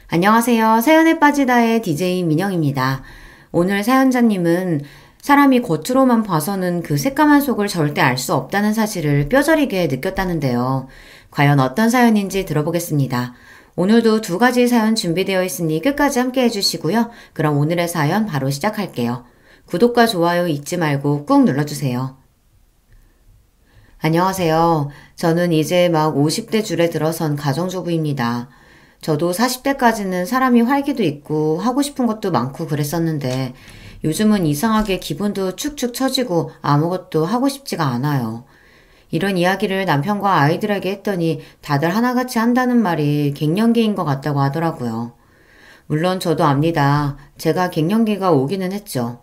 안녕하세요. 사연에 빠지다의 DJ 민영입니다. 오늘 사연자님은 사람이 겉으로만 봐서는 그 새까만 속을 절대 알 수 없다는 사실을 뼈저리게 느꼈다는데요. 과연 어떤 사연인지 들어보겠습니다. 오늘도 두 가지 사연 준비되어 있으니 끝까지 함께 해주시고요. 그럼 오늘의 사연 바로 시작할게요. 구독과 좋아요 잊지 말고 꾹 눌러주세요. 안녕하세요. 저는 이제 막 50대 줄에 들어선 가정주부입니다. 저도 40대까지는 사람이 활기도 있고 하고 싶은 것도 많고 그랬었는데 요즘은 이상하게 기분도 축축 처지고 아무것도 하고 싶지가 않아요. 이런 이야기를 남편과 아이들에게 했더니 다들 하나같이 한다는 말이 갱년기인 것 같다고 하더라고요. 물론 저도 압니다. 제가 갱년기가 오기는 했죠.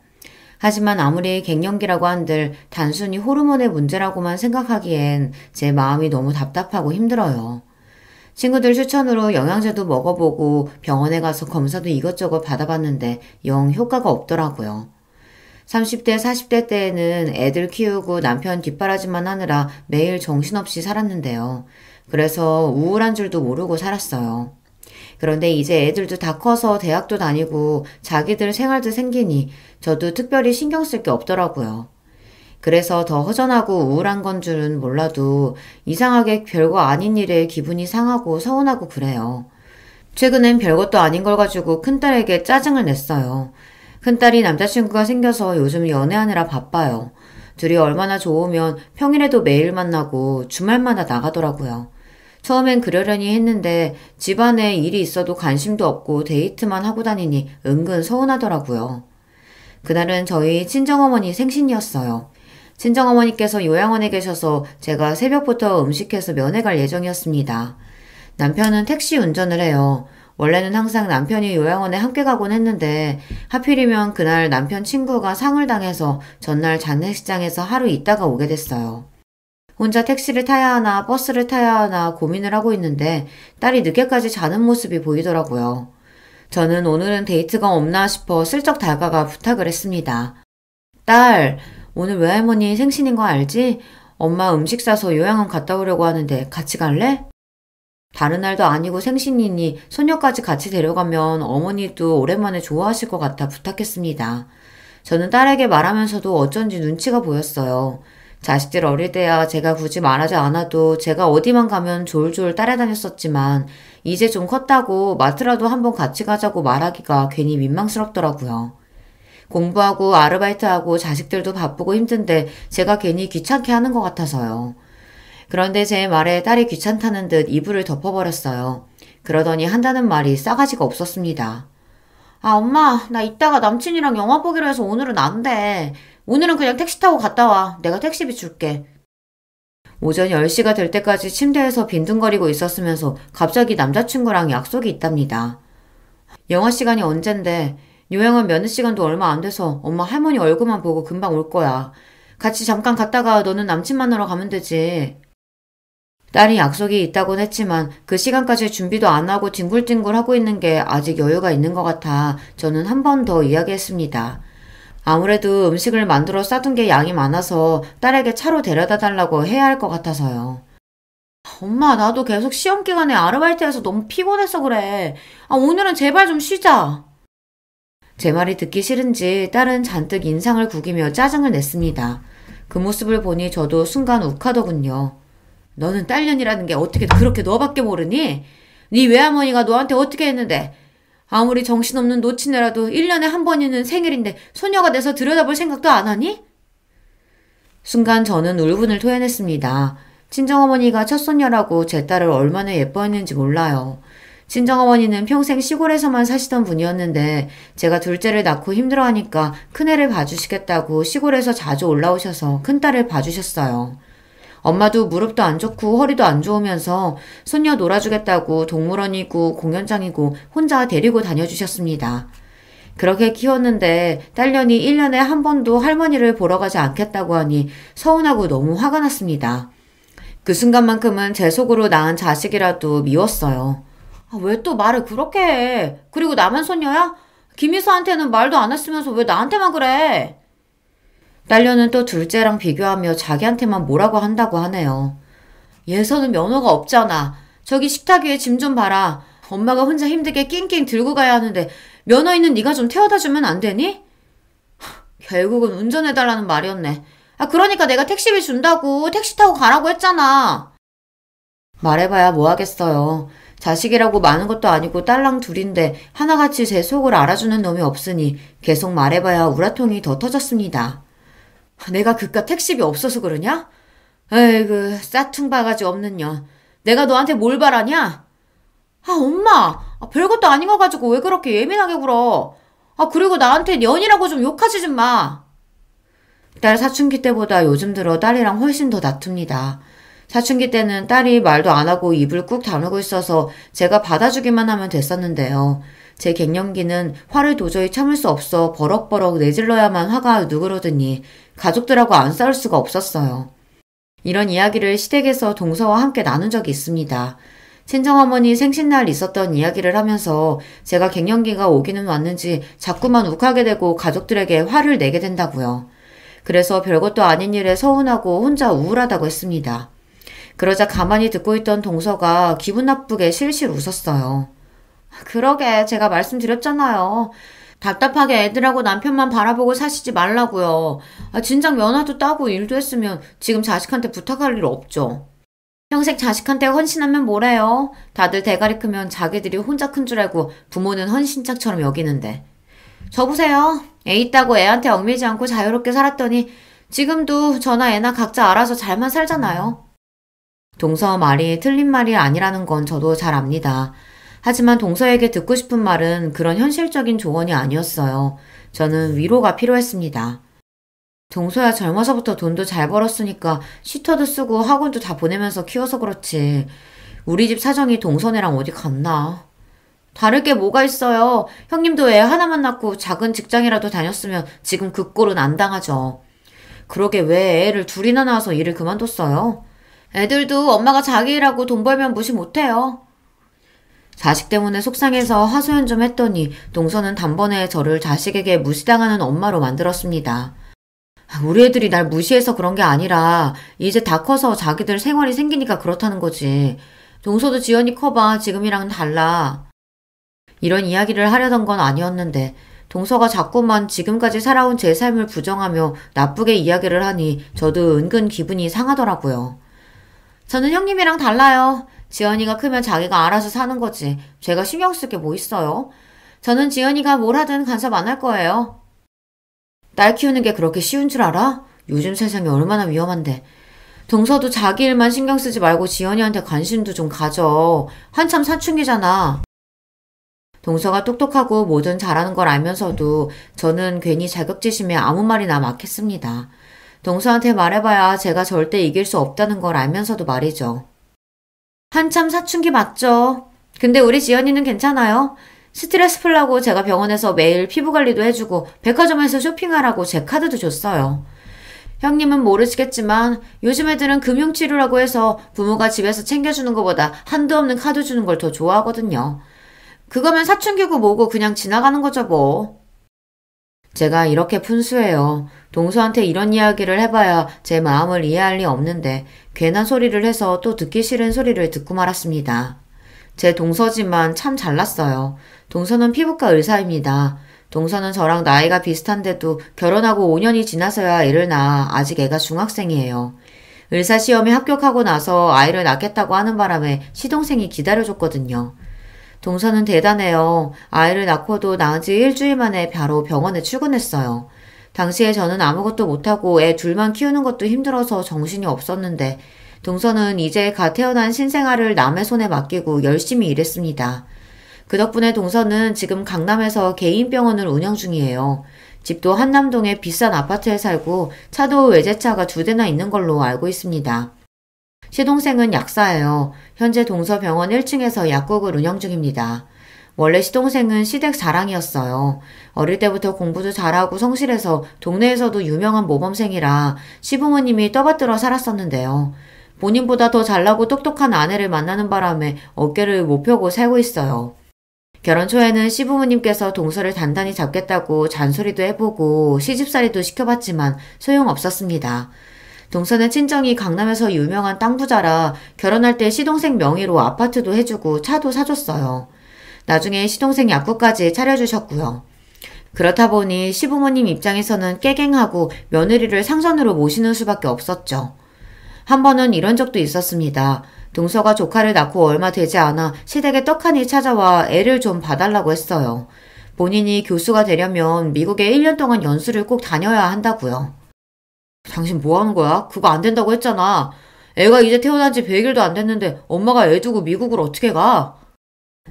하지만 아무리 갱년기라고 한들 단순히 호르몬의 문제라고만 생각하기엔 제 마음이 너무 답답하고 힘들어요. 친구들 추천으로 영양제도 먹어보고 병원에 가서 검사도 이것저것 받아봤는데 영 효과가 없더라고요. 30대, 40대 때에는 애들 키우고 남편 뒷바라지만 하느라 매일 정신없이 살았는데요. 그래서 우울한 줄도 모르고 살았어요. 그런데 이제 애들도 다 커서 대학도 다니고 자기들 생활도 생기니 저도 특별히 신경 쓸 게 없더라고요. 그래서 더 허전하고 우울한 건 줄은 몰라도 이상하게 별거 아닌 일에 기분이 상하고 서운하고 그래요. 최근엔 별것도 아닌 걸 가지고 큰딸에게 짜증을 냈어요. 큰딸이 남자친구가 생겨서 요즘 연애하느라 바빠요. 둘이 얼마나 좋으면 평일에도 매일 만나고 주말마다 나가더라고요. 처음엔 그러려니 했는데 집안에 일이 있어도 관심도 없고 데이트만 하고 다니니 은근 서운하더라고요. 그날은 저희 친정어머니 생신이었어요. 친정어머니께서 요양원에 계셔서 제가 새벽부터 음식해서 면회 갈 예정이었습니다. 남편은 택시 운전을 해요. 원래는 항상 남편이 요양원에 함께 가곤 했는데 하필이면 그날 남편 친구가 상을 당해서 전날 장례식장에서 하루 있다가 오게 됐어요. 혼자 택시를 타야 하나 버스를 타야 하나 고민을 하고 있는데 딸이 늦게까지 자는 모습이 보이더라고요. 저는 오늘은 데이트가 없나 싶어 슬쩍 다가가 부탁을 했습니다. 딸, 오늘 외할머니 생신인 거 알지? 엄마 음식 싸서 요양원 갔다 오려고 하는데 같이 갈래? 다른 날도 아니고 생신이니 손녀까지 같이 데려가면 어머니도 오랜만에 좋아하실 것 같아 부탁했습니다. 저는 딸에게 말하면서도 어쩐지 눈치가 보였어요. 자식들 어릴 때야 제가 굳이 말하지 않아도 제가 어디만 가면 졸졸 따라다녔었지만 이제 좀 컸다고 마트라도 한번 같이 가자고 말하기가 괜히 민망스럽더라고요. 공부하고 아르바이트하고 자식들도 바쁘고 힘든데 제가 괜히 귀찮게 하는 것 같아서요. 그런데 제 말에 딸이 귀찮다는 듯 이불을 덮어버렸어요. 그러더니 한다는 말이 싸가지가 없었습니다. 아, 엄마, 나 이따가 남친이랑 영화 보기로 해서 오늘은 안 돼. 오늘은 그냥 택시 타고 갔다 와. 내가 택시비 줄게. 오전 10시가 될 때까지 침대에서 빈둥거리고 있었으면서 갑자기 남자친구랑 약속이 있답니다. 영화 시간이 언젠데 요양원 면회 시간도 얼마 안 돼서 엄마 할머니 얼굴만 보고 금방 올 거야. 같이 잠깐 갔다가 너는 남친 만나러 가면 되지. 딸이 약속이 있다곤 했지만 그 시간까지 준비도 안 하고 뒹굴뒹굴 하고 있는 게 아직 여유가 있는 것 같아 저는 한 번 더 이야기했습니다. 아무래도 음식을 만들어 싸둔 게 양이 많아서 딸에게 차로 데려다 달라고 해야 할 것 같아서요. 엄마, 나도 계속 시험 기간에 아르바이트해서 너무 피곤해서 그래. 오늘은 제발 좀 쉬자. 제 말이 듣기 싫은지 딸은 잔뜩 인상을 구기며 짜증을 냈습니다. 그 모습을 보니 저도 순간 욱하더군요. 너는 딸년이라는 게 어떻게 그렇게 너밖에 모르니? 네 외할머니가 너한테 어떻게 했는데? 아무리 정신없는 노치네라도 1년에 한 번이는 생일인데 소녀가 돼서 들여다볼 생각도 안 하니? 순간 저는 울분을 토해냈습니다. 친정어머니가 첫손녀라고 제 딸을 얼마나 예뻐했는지 몰라요. 친정어머니는 평생 시골에서만 사시던 분이었는데 제가 둘째를 낳고 힘들어하니까 큰애를 봐주시겠다고 시골에서 자주 올라오셔서 큰딸을 봐주셨어요. 엄마도 무릎도 안 좋고 허리도 안 좋으면서 손녀 놀아주겠다고 동물원이고 공연장이고 혼자 데리고 다녀주셨습니다. 그렇게 키웠는데 딸년이 1년에 한 번도 할머니를 보러 가지 않겠다고 하니 서운하고 너무 화가 났습니다. 그 순간만큼은 제 속으로 낳은 자식이라도 미웠어요. 왜 또 말을 그렇게 해? 그리고 나만 손녀야? 김희수한테는 말도 안 했으면서 왜 나한테만 그래? 딸녀는 또 둘째랑 비교하며 자기한테만 뭐라고 한다고 하네요. 예서는 면허가 없잖아. 저기 식탁 위에 짐 좀 봐라. 엄마가 혼자 힘들게 낑낑 들고 가야 하는데 면허 있는 네가 좀 태워다 주면 안 되니? 결국은 운전해달라는 말이었네. 그러니까 내가 택시비 준다고 택시 타고 가라고 했잖아. 말해봐야 뭐 하겠어요. 자식이라고 많은 것도 아니고 딸랑 둘인데 하나같이 제 속을 알아주는 놈이 없으니 계속 말해봐야 우라통이 더 터졌습니다. 내가 그깟 택시비 없어서 그러냐? 에이그 싸퉁바가지 없는 년. 내가 너한테 뭘 바라냐? 엄마! 별것도 아닌 거 가지고 왜 그렇게 예민하게 굴어? 그리고 나한테 년이라고 좀 욕하지 좀 마. 딸 사춘기 때보다 요즘 들어 딸이랑 훨씬 더 다툽니다. 사춘기 때는 딸이 말도 안 하고 입을 꾹 다물고 있어서 제가 받아주기만 하면 됐었는데요. 제 갱년기는 화를 도저히 참을 수 없어 버럭버럭 내질러야만 화가 누그러드니 가족들하고 안 싸울 수가 없었어요. 이런 이야기를 시댁에서 동서와 함께 나눈 적이 있습니다. 친정어머니 생신날 있었던 이야기를 하면서 제가 갱년기가 오기는 왔는지 자꾸만 욱하게 되고 가족들에게 화를 내게 된다고요. 그래서 별것도 아닌 일에 서운하고 혼자 우울하다고 했습니다. 그러자 가만히 듣고 있던 동서가 기분 나쁘게 실실 웃었어요. 그러게 제가 말씀드렸잖아요. 답답하게 애들하고 남편만 바라보고 사시지 말라고요. 진작 면허도 따고 일도 했으면 지금 자식한테 부탁할 일 없죠. 평생 자식한테 헌신하면 뭐래요? 다들 대가리 크면 자기들이 혼자 큰 줄 알고 부모는 헌신짝처럼 여기는데. 저 보세요. 애 있다고 애한테 얽매이지 않고 자유롭게 살았더니 지금도 저나 애나 각자 알아서 잘만 살잖아요. 동서 말이 틀린 말이 아니라는 건 저도 잘 압니다. 하지만 동서에게 듣고 싶은 말은 그런 현실적인 조언이 아니었어요. 저는 위로가 필요했습니다. 동서야 젊어서부터 돈도 잘 벌었으니까 슈터도 쓰고 학원도 다 보내면서 키워서 그렇지. 우리 집 사정이 동서네랑 어디 같나. 다를 게 뭐가 있어요. 형님도 애 하나만 낳고 작은 직장이라도 다녔으면 지금 그 꼴은 안 당하죠. 그러게 왜 애를 둘이나 낳아서 일을 그만뒀어요? 애들도 엄마가 자기 일하고 돈 벌면 무시 못해요. 자식 때문에 속상해서 하소연 좀 했더니 동서는 단번에 저를 자식에게 무시당하는 엄마로 만들었습니다. 우리 애들이 날 무시해서 그런 게 아니라 이제 다 커서 자기들 생활이 생기니까 그렇다는 거지. 동서도 지연이 커봐. 지금이랑은 달라. 이런 이야기를 하려던 건 아니었는데 동서가 자꾸만 지금까지 살아온 제 삶을 부정하며 나쁘게 이야기를 하니 저도 은근 기분이 상하더라고요. 저는 형님이랑 달라요. 지연이가 크면 자기가 알아서 사는 거지. 제가 신경 쓸 게 뭐 있어요? 저는 지연이가 뭘 하든 간섭 안 할 거예요. 딸 키우는 게 그렇게 쉬운 줄 알아? 요즘 세상이 얼마나 위험한데. 동서도 자기 일만 신경 쓰지 말고 지연이한테 관심도 좀 가져. 한참 사춘기잖아. 동서가 똑똑하고 뭐든 잘하는 걸 알면서도 저는 괜히 자격지심에 아무 말이나 막 했습니다. 동서한테 말해봐야 제가 절대 이길 수 없다는 걸 알면서도 말이죠. 한참 사춘기 맞죠? 근데 우리 지연이는 괜찮아요. 스트레스 풀라고 제가 병원에서 매일 피부관리도 해주고 백화점에서 쇼핑하라고 제 카드도 줬어요. 형님은 모르시겠지만 요즘 애들은 금융치료라고 해서 부모가 집에서 챙겨주는 것보다 한도 없는 카드 주는 걸 더 좋아하거든요. 그거면 사춘기고 뭐고 그냥 지나가는 거죠 뭐. 제가 이렇게 푼수해요. 동서한테 이런 이야기를 해봐야 제 마음을 이해할 리 없는데 괜한 소리를 해서 또 듣기 싫은 소리를 듣고 말았습니다. 제 동서지만 참 잘났어요. 동서는 피부과 의사입니다. 동서는 저랑 나이가 비슷한데도 결혼하고 5년이 지나서야 애를 낳아 아직 애가 중학생이에요. 의사 시험에 합격하고 나서 아이를 낳겠다고 하는 바람에 시동생이 기다려줬거든요. 동서는 대단해요. 아이를 낳고도 낳은 지 일주일 만에 바로 병원에 출근했어요. 당시에 저는 아무것도 못하고 애 둘만 키우는 것도 힘들어서 정신이 없었는데 동서는 이제 갓 태어난 신생아를 남의 손에 맡기고 열심히 일했습니다. 그 덕분에 동서는 지금 강남에서 개인 병원을 운영 중이에요. 집도 한남동의 비싼 아파트에 살고 차도 외제차가 2대나 있는 걸로 알고 있습니다. 시동생은 약사예요. 현재 동서 병원 1층에서 약국을 운영 중입니다. 원래 시동생은 시댁 자랑이었어요. 어릴 때부터 공부도 잘하고 성실해서 동네에서도 유명한 모범생이라 시부모님이 떠받들어 살았었는데요. 본인보다 더 잘나고 똑똑한 아내를 만나는 바람에 어깨를 못 펴고 살고 있어요. 결혼 초에는 시부모님께서 동서를 단단히 잡겠다고 잔소리도 해보고 시집살이도 시켜봤지만 소용없었습니다. 동서는 친정이 강남에서 유명한 땅 부자라 결혼할 때 시동생 명의로 아파트도 해주고 차도 사줬어요. 나중에 시동생 약국까지 차려주셨고요. 그렇다 보니 시부모님 입장에서는 깨갱하고 며느리를 상선으로 모시는 수밖에 없었죠. 한 번은 이런 적도 있었습니다. 동서가 조카를 낳고 얼마 되지 않아 시댁에 떡하니 찾아와 애를 좀 봐달라고 했어요. 본인이 교수가 되려면 미국에 1년 동안 연수를 꼭 다녀야 한다고요. 당신 뭐 하는 거야? 그거 안 된다고 했잖아. 애가 이제 태어난 지 100일도 안 됐는데 엄마가 애 두고 미국을 어떻게 가?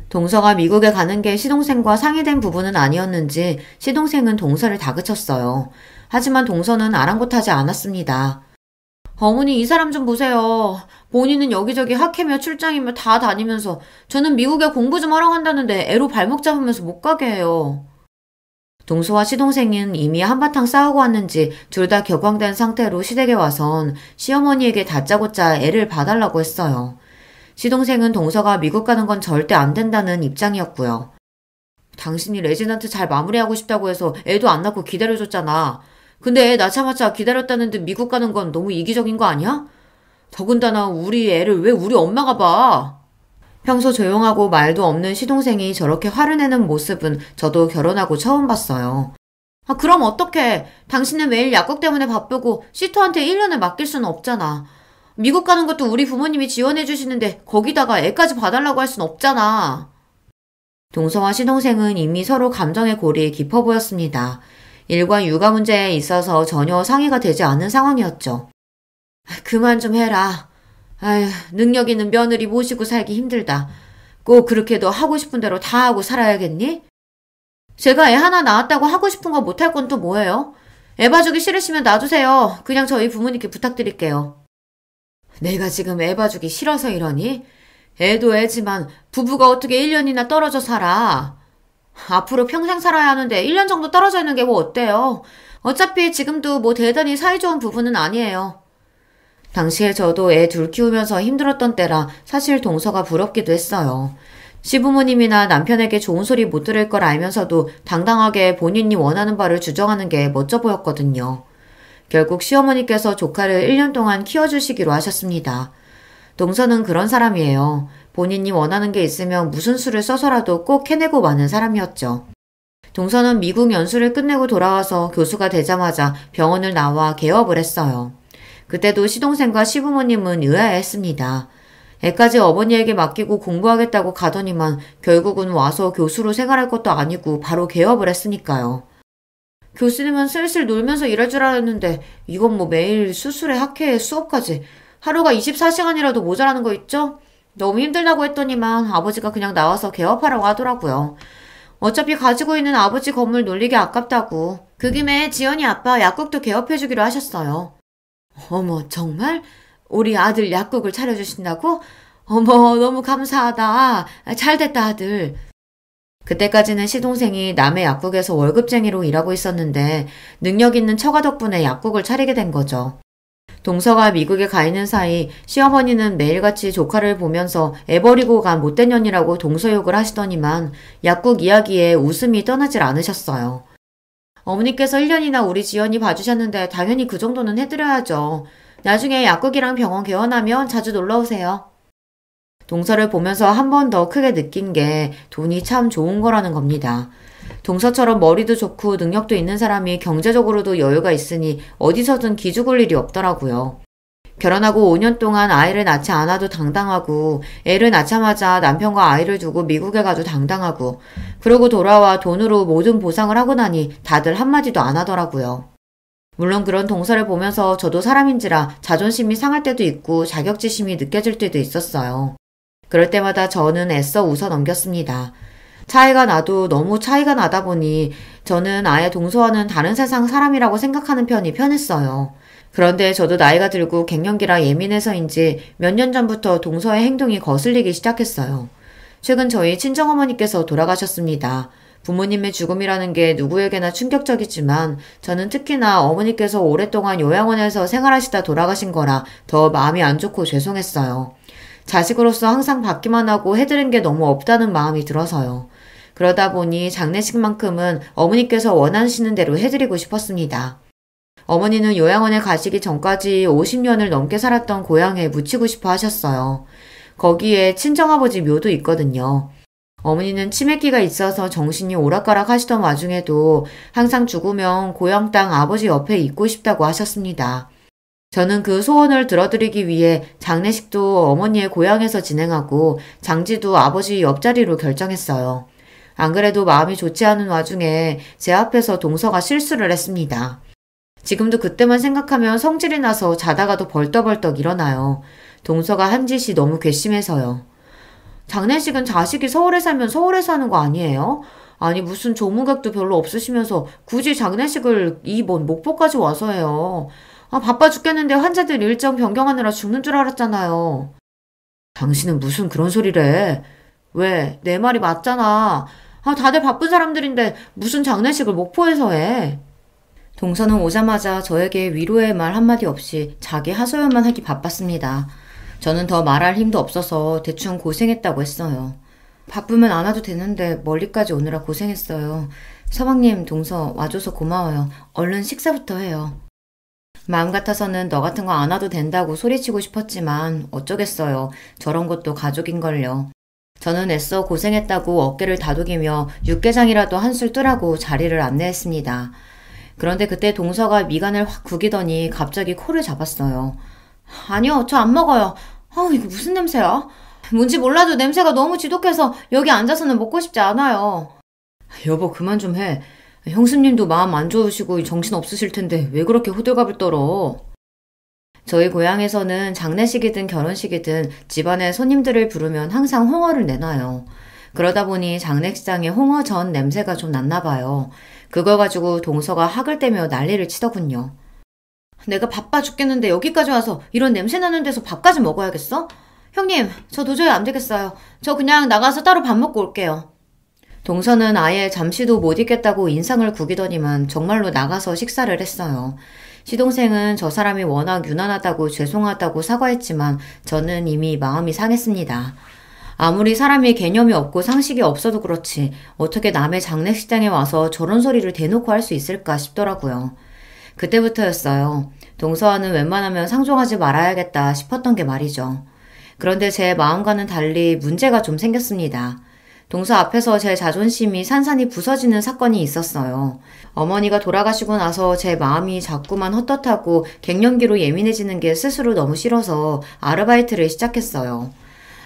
동서가 미국에 가는 게 시동생과 상의된 부분은 아니었는지 시동생은 동서를 다그쳤어요. 하지만 동서는 아랑곳하지 않았습니다. 어머니 이 사람 좀 보세요. 본인은 여기저기 학회며 출장이며 다 다니면서 저는 미국에 공부 좀 하러 간다는데 애로 발목 잡으면서 못 가게 해요. 동서와 시동생은 이미 한바탕 싸우고 왔는지 둘 다 격앙된 상태로 시댁에 와선 시어머니에게 다짜고짜 애를 봐달라고 했어요. 시동생은 동서가 미국 가는 건 절대 안 된다는 입장이었고요. 당신이 레지던트 잘 마무리하고 싶다고 해서 애도 안 낳고 기다려줬잖아. 근데 애 낳자마자 기다렸다는 듯 미국 가는 건 너무 이기적인 거 아니야? 더군다나 우리 애를 왜 우리 엄마가 봐? 평소 조용하고 말도 없는 시동생이 저렇게 화를 내는 모습은 저도 결혼하고 처음 봤어요. 그럼 어떡해. 당신은 매일 약국 때문에 바쁘고 시터한테 1년을 맡길 수는 없잖아. 미국 가는 것도 우리 부모님이 지원해 주시는데 거기다가 애까지 봐달라고 할 순 없잖아. 동서와 시동생은 이미 서로 감정의 골이 깊어 보였습니다. 일과 육아 문제에 있어서 전혀 상의가 되지 않은 상황이었죠. 그만 좀 해라. 아휴, 능력 있는 며느리 모시고 살기 힘들다. 꼭 그렇게도 하고 싶은 대로 다 하고 살아야겠니? 제가 애 하나 낳았다고 하고 싶은 거 못할 건 또 뭐예요? 애 봐주기 싫으시면 놔두세요. 그냥 저희 부모님께 부탁드릴게요. 내가 지금 애 봐주기 싫어서 이러니? 애도 애지만 부부가 어떻게 1년이나 떨어져 살아? 앞으로 평생 살아야 하는데 1년 정도 떨어져 있는 게 뭐 어때요? 어차피 지금도 뭐 대단히 사이좋은 부부는 아니에요. 당시에 저도 애 둘 키우면서 힘들었던 때라 사실 동서가 부럽기도 했어요. 시부모님이나 남편에게 좋은 소리 못 들을 걸 알면서도 당당하게 본인이 원하는 바를 주장하는 게 멋져 보였거든요. 결국 시어머니께서 조카를 1년 동안 키워주시기로 하셨습니다. 동서는 그런 사람이에요. 본인이 원하는 게 있으면 무슨 수를 써서라도 꼭 해내고 마는 사람이었죠. 동서는 미국 연수를 끝내고 돌아와서 교수가 되자마자 병원을 나와 개업을 했어요. 그때도 시동생과 시부모님은 의아해했습니다. 애까지 어머니에게 맡기고 공부하겠다고 가더니만 결국은 와서 교수로 생활할 것도 아니고 바로 개업을 했으니까요. 교수님은 슬슬 놀면서 일할 줄 알았는데 이건 뭐 매일 수술에 학회에 수업까지 하루가 24시간이라도 모자라는 거 있죠? 너무 힘들다고 했더니만 아버지가 그냥 나와서 개업하라고 하더라고요. 어차피 가지고 있는 아버지 건물 놀리기 아깝다고. 그 김에 지연이 아빠 약국도 개업해주기로 하셨어요. 어머, 정말? 우리 아들 약국을 차려주신다고? 어머, 너무 감사하다. 잘됐다, 아들. 그때까지는 시동생이 남의 약국에서 월급쟁이로 일하고 있었는데 능력 있는 처가 덕분에 약국을 차리게 된 거죠. 동서가 미국에 가 있는 사이 시어머니는 매일같이 조카를 보면서 애 버리고 간 못된 년이라고 동서 욕을 하시더니만 약국 이야기에 웃음이 떠나질 않으셨어요. 어머니께서 1년이나 우리 지연이 봐주셨는데 당연히 그 정도는 해드려야죠. 나중에 약국이랑 병원 개원하면 자주 놀러오세요. 동서를 보면서 한 번 더 크게 느낀 게 돈이 참 좋은 거라는 겁니다. 동서처럼 머리도 좋고 능력도 있는 사람이 경제적으로도 여유가 있으니 어디서든 기죽을 일이 없더라고요. 결혼하고 5년 동안 아이를 낳지 않아도 당당하고 애를 낳자마자 남편과 아이를 두고 미국에 가도 당당하고 그러고 돌아와 돈으로 모든 보상을 하고 나니 다들 한마디도 안 하더라고요. 물론 그런 동서를 보면서 저도 사람인지라 자존심이 상할 때도 있고 자격지심이 느껴질 때도 있었어요. 그럴 때마다 저는 애써 웃어 넘겼습니다. 차이가 나도 너무 차이가 나다 보니 저는 아예 동서와는 다른 세상 사람이라고 생각하는 편이 편했어요. 그런데 저도 나이가 들고 갱년기라 예민해서인지 몇 년 전부터 동서의 행동이 거슬리기 시작했어요. 최근 저희 친정어머니께서 돌아가셨습니다. 부모님의 죽음이라는 게 누구에게나 충격적이지만 저는 특히나 어머니께서 오랫동안 요양원에서 생활하시다 돌아가신 거라 더 마음이 안 좋고 죄송했어요. 자식으로서 항상 받기만 하고 해드린 게 너무 없다는 마음이 들어서요. 그러다 보니 장례식만큼은 어머니께서 원하시는 대로 해드리고 싶었습니다. 어머니는 요양원에 가시기 전까지 50년을 넘게 살았던 고향에 묻히고 싶어 하셨어요. 거기에 친정아버지 묘도 있거든요. 어머니는 치매기가 있어서 정신이 오락가락 하시던 와중에도 항상 죽으면 고향 땅 아버지 옆에 있고 싶다고 하셨습니다. 저는 그 소원을 들어드리기 위해 장례식도 어머니의 고향에서 진행하고 장지도 아버지 옆자리로 결정했어요. 안 그래도 마음이 좋지 않은 와중에 제 앞에서 동서가 실수를 했습니다. 지금도 그때만 생각하면 성질이 나서 자다가도 벌떡벌떡 일어나요. 동서가 한 짓이 너무 괘씸해서요. 장례식은 자식이 서울에 살면 서울에서 하는 거 아니에요? 아니 무슨 조문객도 별로 없으시면서 굳이 장례식을 이 먼 목포까지 와서 해요. 바빠 죽겠는데 환자들 일정 변경하느라 죽는 줄 알았잖아요. 당신은 무슨 그런 소리를 해? 왜? 내 말이 맞잖아. 다들 바쁜 사람들인데 무슨 장례식을 목포에서 해? 동서는 오자마자 저에게 위로의 말 한마디 없이 자기 하소연만 하기 바빴습니다. 저는 더 말할 힘도 없어서 대충 고생했다고 했어요. 바쁘면 안 와도 되는데 멀리까지 오느라 고생했어요. 서방님, 동서 와줘서 고마워요. 얼른 식사부터 해요. 마음 같아서는 너 같은 거 안 와도 된다고 소리치고 싶었지만 어쩌겠어요. 저런 것도 가족인걸요. 저는 애써 고생했다고 어깨를 다독이며 육개장이라도 한술 뜨라고 자리를 안내했습니다. 그런데 그때 동서가 미간을 확 구기더니 갑자기 코를 잡았어요. 아니요, 저 안 먹어요. 이거 무슨 냄새야? 뭔지 몰라도 냄새가 너무 지독해서 여기 앉아서는 먹고 싶지 않아요. 여보, 그만 좀 해. 형수님도 마음 안 좋으시고 정신 없으실 텐데 왜 그렇게 호들갑을 떨어? 저희 고향에서는 장례식이든 결혼식이든 집안에 손님들을 부르면 항상 홍어를 내놔요. 그러다 보니 장례식장에 홍어 전 냄새가 좀 났나 봐요. 그걸 가지고 동서가 학을 떼며 난리를 치더군요. 내가 바빠 죽겠는데 여기까지 와서 이런 냄새 나는 데서 밥까지 먹어야겠어? 형님, 저 도저히 안 되겠어요. 저 그냥 나가서 따로 밥 먹고 올게요. 동서는 아예 잠시도 못 있겠다고 인상을 구기더니만 정말로 나가서 식사를 했어요. 시동생은 저 사람이 워낙 유난하다고 죄송하다고 사과했지만 저는 이미 마음이 상했습니다. 아무리 사람이 개념이 없고 상식이 없어도 그렇지 어떻게 남의 장례식장에 와서 저런 소리를 대놓고 할 수 있을까 싶더라고요. 그때부터였어요. 동서와는 웬만하면 상종하지 말아야겠다 싶었던 게 말이죠. 그런데 제 마음과는 달리 문제가 좀 생겼습니다. 동서 앞에서 제 자존심이 산산이 부서지는 사건이 있었어요. 어머니가 돌아가시고 나서 제 마음이 자꾸만 헛헛하고 갱년기로 예민해지는 게 스스로 너무 싫어서 아르바이트를 시작했어요.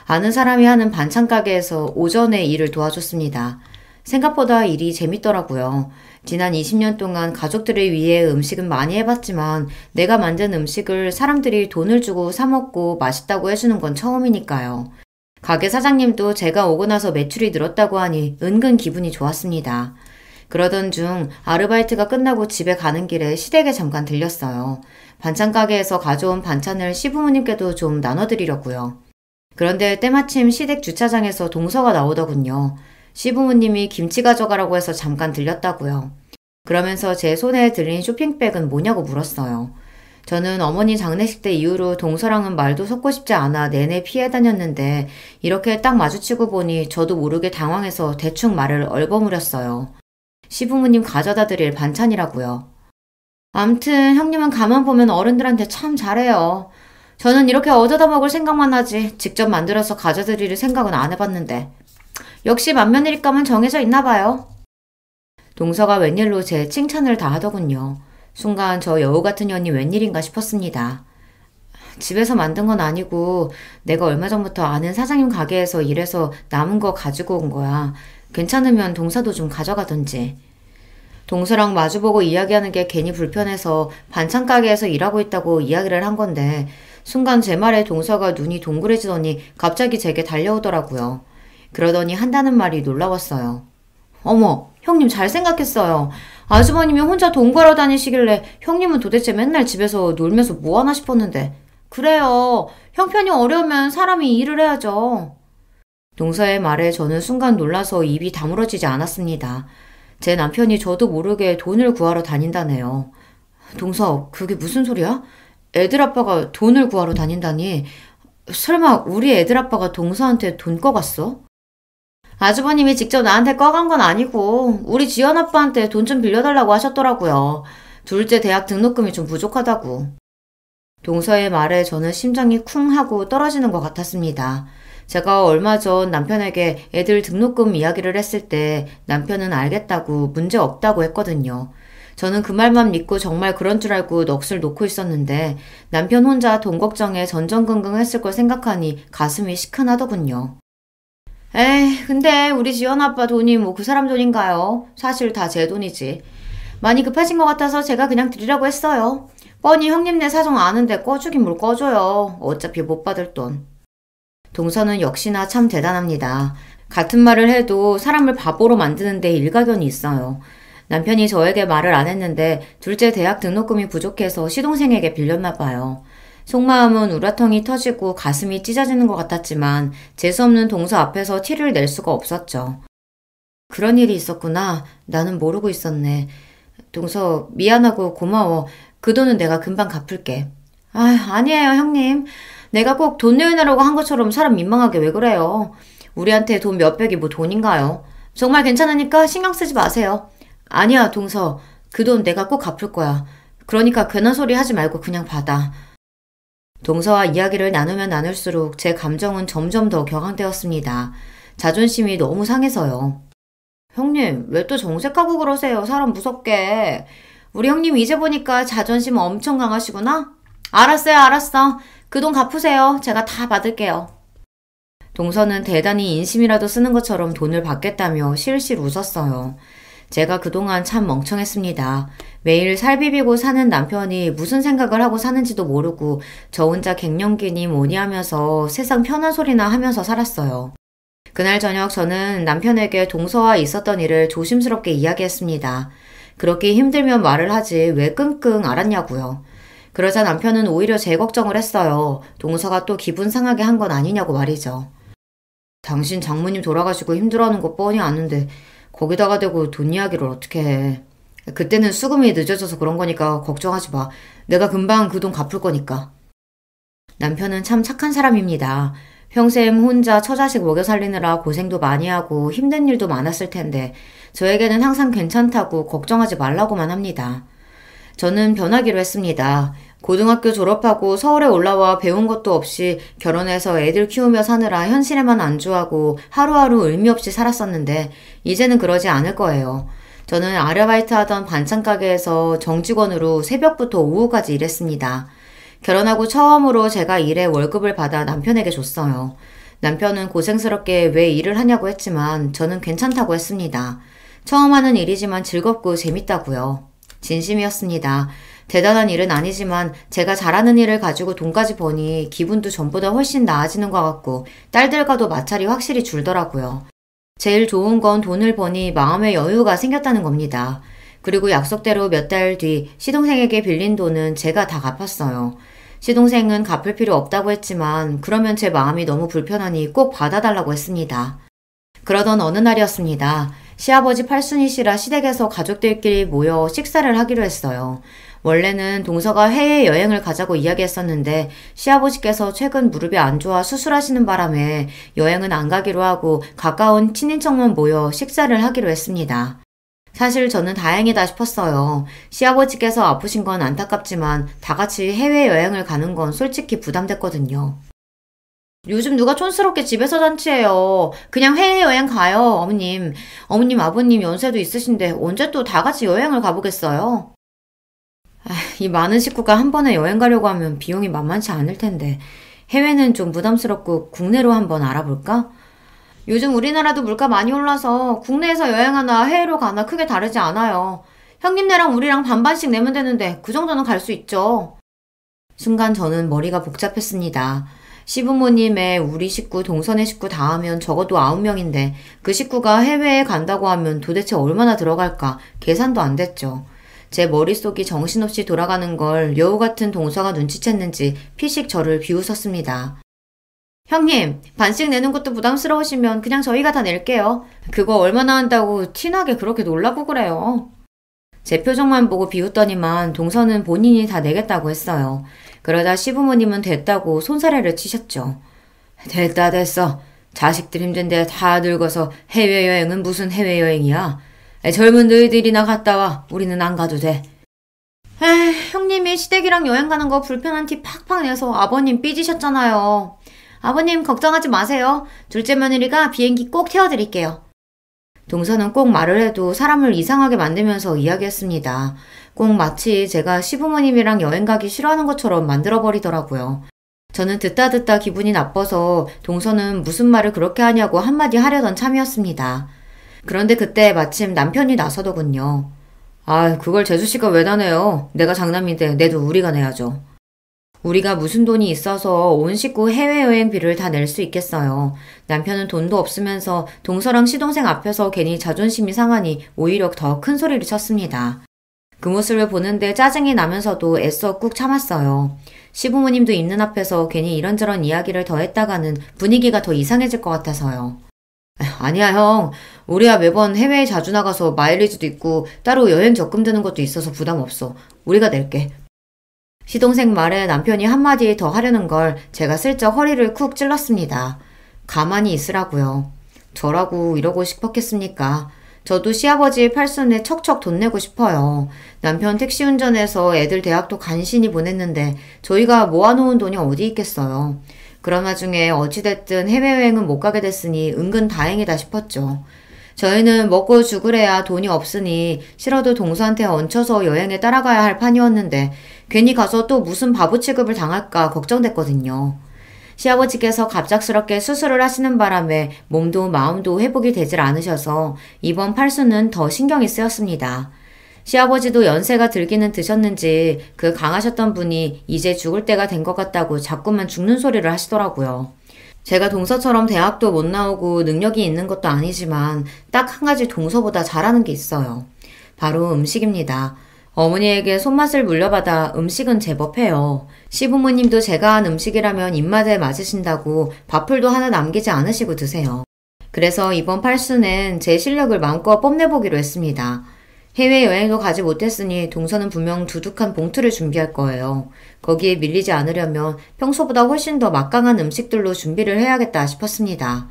아는 사람이 하는 반찬 가게에서 오전에 일을 도와줬습니다. 생각보다 일이 재밌더라고요. 지난 20년 동안 가족들을 위해 음식은 많이 해봤지만 내가 만든 음식을 사람들이 돈을 주고 사 먹고 맛있다고 해주는 건 처음이니까요. 가게 사장님도 제가 오고 나서 매출이 늘었다고 하니 은근 기분이 좋았습니다. 그러던 중 아르바이트가 끝나고 집에 가는 길에 시댁에 잠깐 들렸어요. 반찬 가게에서 가져온 반찬을 시부모님께도 좀 나눠드리려고요. 그런데 때마침 시댁 주차장에서 동서가 나오더군요. 시부모님이 김치 가져가라고 해서 잠깐 들렸다고요. 그러면서 제 손에 들린 쇼핑백은 뭐냐고 물었어요. 저는 어머니 장례식 때 이후로 동서랑은 말도 섞고 싶지 않아 내내 피해 다녔는데 이렇게 딱 마주치고 보니 저도 모르게 당황해서 대충 말을 얼버무렸어요. 시부모님 가져다 드릴 반찬이라고요. 암튼 형님은 가만 보면 어른들한테 참 잘해요. 저는 이렇게 얻어다 먹을 생각만 하지 직접 만들어서 가져드릴 생각은 안 해봤는데. 역시 맏며느리감은 정해져 있나 봐요. 동서가 웬일로 제 칭찬을 다 하더군요. 순간 저 여우 같은 년이 웬일인가 싶었습니다. 집에서 만든 건 아니고 내가 얼마 전부터 아는 사장님 가게에서 일해서 남은 거 가지고 온 거야. 괜찮으면 동서도 좀 가져가던지. 동서랑 마주보고 이야기하는 게 괜히 불편해서 반찬 가게에서 일하고 있다고 이야기를 한 건데 순간 제 말에 동서가 눈이 동그래지더니 갑자기 제게 달려오더라고요. 그러더니 한다는 말이 놀라웠어요. 어머, 형님 잘 생각했어요. 아주버님이 혼자 돈 벌어 다니시길래 형님은 도대체 맨날 집에서 놀면서 뭐하나 싶었는데. 그래요. 형편이 어려우면 사람이 일을 해야죠. 동서의 말에 저는 순간 놀라서 입이 다물어지지 않았습니다. 제 남편이 저도 모르게 돈을 구하러 다닌다네요. 동서, 그게 무슨 소리야? 애들 아빠가 돈을 구하러 다닌다니. 설마 우리 애들 아빠가 동서한테 돈 꺼갔어? 아주버님이 직접 나한테 꺼간 건 아니고 우리 지연 아빠한테 돈 좀 빌려달라고 하셨더라고요. 둘째 대학 등록금이 좀 부족하다고. 동서의 말에 저는 심장이 쿵 하고 떨어지는 것 같았습니다. 제가 얼마 전 남편에게 애들 등록금 이야기를 했을 때 남편은 알겠다고 문제 없다고 했거든요. 저는 그 말만 믿고 정말 그런 줄 알고 넋을 놓고 있었는데 남편 혼자 돈 걱정에 전전긍긍했을 걸 생각하니 가슴이 시큰하더군요. 에이, 근데 우리 지연 아빠 돈이 뭐 그 사람 돈인가요? 사실 다 제 돈이지. 많이 급하신 것 같아서 제가 그냥 드리라고 했어요. 뻔히 형님네 사정 아는데 꺼주긴 뭘 꺼줘요. 어차피 못 받을 돈. 동서는 역시나 참 대단합니다. 같은 말을 해도 사람을 바보로 만드는데 일가견이 있어요. 남편이 저에게 말을 안 했는데 둘째 대학 등록금이 부족해서 시동생에게 빌렸나 봐요. 속마음은 우라통이 터지고 가슴이 찢어지는 것 같았지만 재수없는 동서 앞에서 티를 낼 수가 없었죠. 그런 일이 있었구나. 나는 모르고 있었네. 동서 미안하고 고마워. 그 돈은 내가 금방 갚을게. 아니에요 형님. 내가 꼭 돈 내놓으라고 한 것처럼 사람 민망하게 왜 그래요. 우리한테 돈 몇백이 뭐 돈인가요. 정말 괜찮으니까 신경 쓰지 마세요. 아니야 동서. 그 돈 내가 꼭 갚을 거야. 그러니까 괜한 소리 하지 말고 그냥 받아. 동서와 이야기를 나누면 나눌수록 제 감정은 점점 더 격앙되었습니다. 자존심이 너무 상해서요. 형님, 왜 또 정색하고 그러세요? 사람 무섭게. 우리 형님 이제 보니까 자존심 엄청 강하시구나? 알았어요, 알았어. 그 돈 갚으세요. 제가 다 받을게요. 동서는 대단히 인심이라도 쓰는 것처럼 돈을 받겠다며 실실 웃었어요. 제가 그동안 참 멍청했습니다. 매일 살비비고 사는 남편이 무슨 생각을 하고 사는지도 모르고 저 혼자 갱년기니 뭐니 하면서 세상 편한 소리나 하면서 살았어요. 그날 저녁 저는 남편에게 동서와 있었던 일을 조심스럽게 이야기했습니다. 그렇게 힘들면 말을 하지 왜 끙끙 앓았냐고요. 그러자 남편은 오히려 제 걱정을 했어요. 동서가 또 기분 상하게 한 건 아니냐고 말이죠. 당신 장모님 돌아가시고 힘들어하는 거 뻔히 아는데 거기다가 대고 돈 이야기를 어떻게 해. 그때는 수금이 늦어져서 그런 거니까 걱정하지 마. 내가 금방 그 돈 갚을 거니까. 남편은 참 착한 사람입니다. 평생 혼자 처자식 먹여 살리느라 고생도 많이 하고 힘든 일도 많았을 텐데 저에게는 항상 괜찮다고 걱정하지 말라고만 합니다. 저는 변하기로 했습니다. 고등학교 졸업하고 서울에 올라와 배운 것도 없이 결혼해서 애들 키우며 사느라 현실에만 안주하고 하루하루 의미 없이 살았었는데 이제는 그러지 않을 거예요. 저는 아르바이트 하던 반찬 가게에서 정직원으로 새벽부터 오후까지 일했습니다. 결혼하고 처음으로 제가 일에 월급을 받아 남편에게 줬어요. 남편은 고생스럽게 왜 일을 하냐고 했지만 저는 괜찮다고 했습니다. 처음 하는 일이지만 즐겁고 재밌다고요. 진심이었습니다. 대단한 일은 아니지만 제가 잘하는 일을 가지고 돈까지 버니 기분도 전보다 훨씬 나아지는 것 같고 딸들과도 마찰이 확실히 줄더라고요. 제일 좋은 건 돈을 버니 마음의 여유가 생겼다는 겁니다. 그리고 약속대로 몇 달 뒤 시동생에게 빌린 돈은 제가 다 갚았어요. 시동생은 갚을 필요 없다고 했지만 그러면 제 마음이 너무 불편하니 꼭 받아달라고 했습니다. 그러던 어느 날이었습니다. 시아버지 팔순이시라 시댁에서 가족들끼리 모여 식사를 하기로 했어요. 원래는 동서가 해외여행을 가자고 이야기했었는데 시아버지께서 최근 무릎이 안 좋아 수술하시는 바람에 여행은 안 가기로 하고 가까운 친인척만 모여 식사를 하기로 했습니다. 사실 저는 다행이다 싶었어요. 시아버지께서 아프신 건 안타깝지만 다 같이 해외여행을 가는 건 솔직히 부담됐거든요. 요즘 누가 촌스럽게 집에서 잔치해요. 그냥 해외여행 가요, 어머님. 어머님, 아버님 연세도 있으신데 언제 또 다 같이 여행을 가보겠어요? 이 많은 식구가 한 번에 여행 가려고 하면 비용이 만만치 않을 텐데 해외는 좀 부담스럽고 국내로 한번 알아볼까? 요즘 우리나라도 물가 많이 올라서 국내에서 여행하나 해외로 가나 크게 다르지 않아요. 형님네랑 우리랑 반반씩 내면 되는데 그 정도는 갈 수 있죠. 순간 저는 머리가 복잡했습니다. 시부모님의 우리 식구, 동선의 식구 다 하면 적어도 9명인데 그 식구가 해외에 간다고 하면 도대체 얼마나 들어갈까 계산도 안 됐죠. 제 머릿속이 정신없이 돌아가는 걸 여우 같은 동서가 눈치챘는지 피식 저를 비웃었습니다. 형님, 반씩 내는 것도 부담스러우시면 그냥 저희가 다 낼게요. 그거 얼마나 한다고 티나게 그렇게 놀라고 그래요. 제 표정만 보고 비웃더니만 동서는 본인이 다 내겠다고 했어요. 그러다 시부모님은 됐다고 손사래를 치셨죠. 됐어. 자식들 힘든데 다 늙어서 해외여행은 무슨 해외여행이야. 젊은 너희들이나 갔다 와. 우리는 안 가도 돼. 형님이 시댁이랑 여행 가는 거 불편한 티 팍팍 내서 아버님 삐지셨잖아요. 아버님 걱정하지 마세요. 둘째 며느리가 비행기 꼭 태워드릴게요. 동서는 꼭 말을 해도 사람을 이상하게 만들면서 이야기했습니다. 꼭 마치 제가 시부모님이랑 여행 가기 싫어하는 것처럼 만들어버리더라고요. 저는 듣다 기분이 나빠서 동서는 무슨 말을 그렇게 하냐고 한마디 하려던 참이었습니다. 그런데 그때 마침 남편이 나서더군요. 아, 그걸 재수씨가 왜 다 내요? 내가 장남인데 내도 우리가 내야죠. 우리가 무슨 돈이 있어서 온 식구 해외여행비를 다 낼 수 있겠어요. 남편은 돈도 없으면서 동서랑 시동생 앞에서 괜히 자존심이 상하니 오히려 더 큰 소리를 쳤습니다. 그 모습을 보는데 짜증이 나면서도 애써 꾹 참았어요. 시부모님도 있는 앞에서 괜히 이런저런 이야기를 더 했다가는 분위기가 더 이상해질 것 같아서요. 아니야 형. 우리야 매번 해외에 자주 나가서 마일리지도 있고 따로 여행 적금 드는 것도 있어서 부담 없어. 우리가 낼게. 시동생 말에 남편이 한마디 더 하려는 걸 제가 슬쩍 허리를 쿡 찔렀습니다. 가만히 있으라고요. 저라고 이러고 싶었겠습니까? 저도 시아버지 팔순에 척척 돈 내고 싶어요. 남편 택시 운전해서 애들 대학도 간신히 보냈는데 저희가 모아놓은 돈이 어디 있겠어요. 그런 와중에 어찌됐든 해외여행은 못 가게 됐으니 은근 다행이다 싶었죠. 저희는 먹고 죽으래야 돈이 없으니 싫어도 동서한테 얹혀서 여행에 따라가야 할 판이었는데 괜히 가서 또 무슨 바보 취급을 당할까 걱정됐거든요. 시아버지께서 갑작스럽게 수술을 하시는 바람에 몸도 마음도 회복이 되질 않으셔서 이번 팔순은 더 신경이 쓰였습니다. 시아버지도 연세가 들기는 드셨는지 그 강하셨던 분이 이제 죽을 때가 된 것 같다고 자꾸만 죽는 소리를 하시더라고요. 제가 동서처럼 대학도 못 나오고 능력이 있는 것도 아니지만 딱 한 가지 동서보다 잘하는 게 있어요. 바로 음식입니다. 어머니에게 손맛을 물려받아 음식은 제법 해요. 시부모님도 제가 한 음식이라면 입맛에 맞으신다고 밥풀도 하나 남기지 않으시고 드세요. 그래서 이번 팔순엔 제 실력을 마음껏 뽐내보기로 했습니다. 해외여행도 가지 못했으니 동서는 분명 두둑한 봉투를 준비할 거예요. 거기에 밀리지 않으려면 평소보다 훨씬 더 막강한 음식들로 준비를 해야겠다 싶었습니다.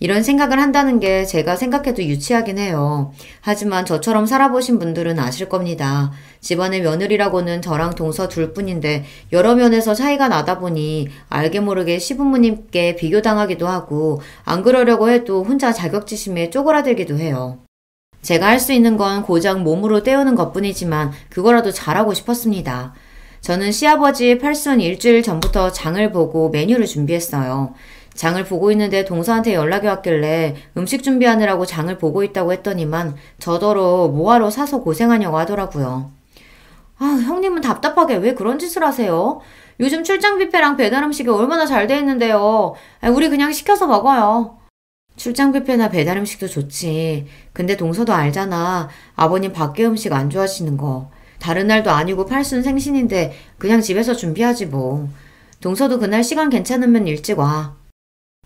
이런 생각을 한다는 게 제가 생각해도 유치하긴 해요. 하지만 저처럼 살아보신 분들은 아실 겁니다. 집안의 며느리라고는 저랑 동서 둘뿐인데 여러 면에서 차이가 나다 보니 알게 모르게 시부모님께 비교당하기도 하고 안 그러려고 해도 혼자 자격지심에 쪼그라들기도 해요. 제가 할 수 있는 건 고작 몸으로 때우는 것뿐이지만 그거라도 잘하고 싶었습니다. 저는 시아버지 팔순 일주일 전부터 장을 보고 메뉴를 준비했어요. 장을 보고 있는데 동서한테 연락이 왔길래 음식 준비하느라고 장을 보고 있다고 했더니만 저더러 뭐하러 사서 고생하냐고 하더라고요. 아, 형님은 답답하게 왜 그런 짓을 하세요? 요즘 출장 뷔페랑 배달 음식이 얼마나 잘 돼 있는데요. 우리 그냥 시켜서 먹어요. 출장 뷔페나 배달 음식도 좋지. 근데 동서도 알잖아. 아버님 밖에 음식 안 좋아하시는 거. 다른 날도 아니고 팔순 생신인데 그냥 집에서 준비하지 뭐. 동서도 그날 시간 괜찮으면 일찍 와.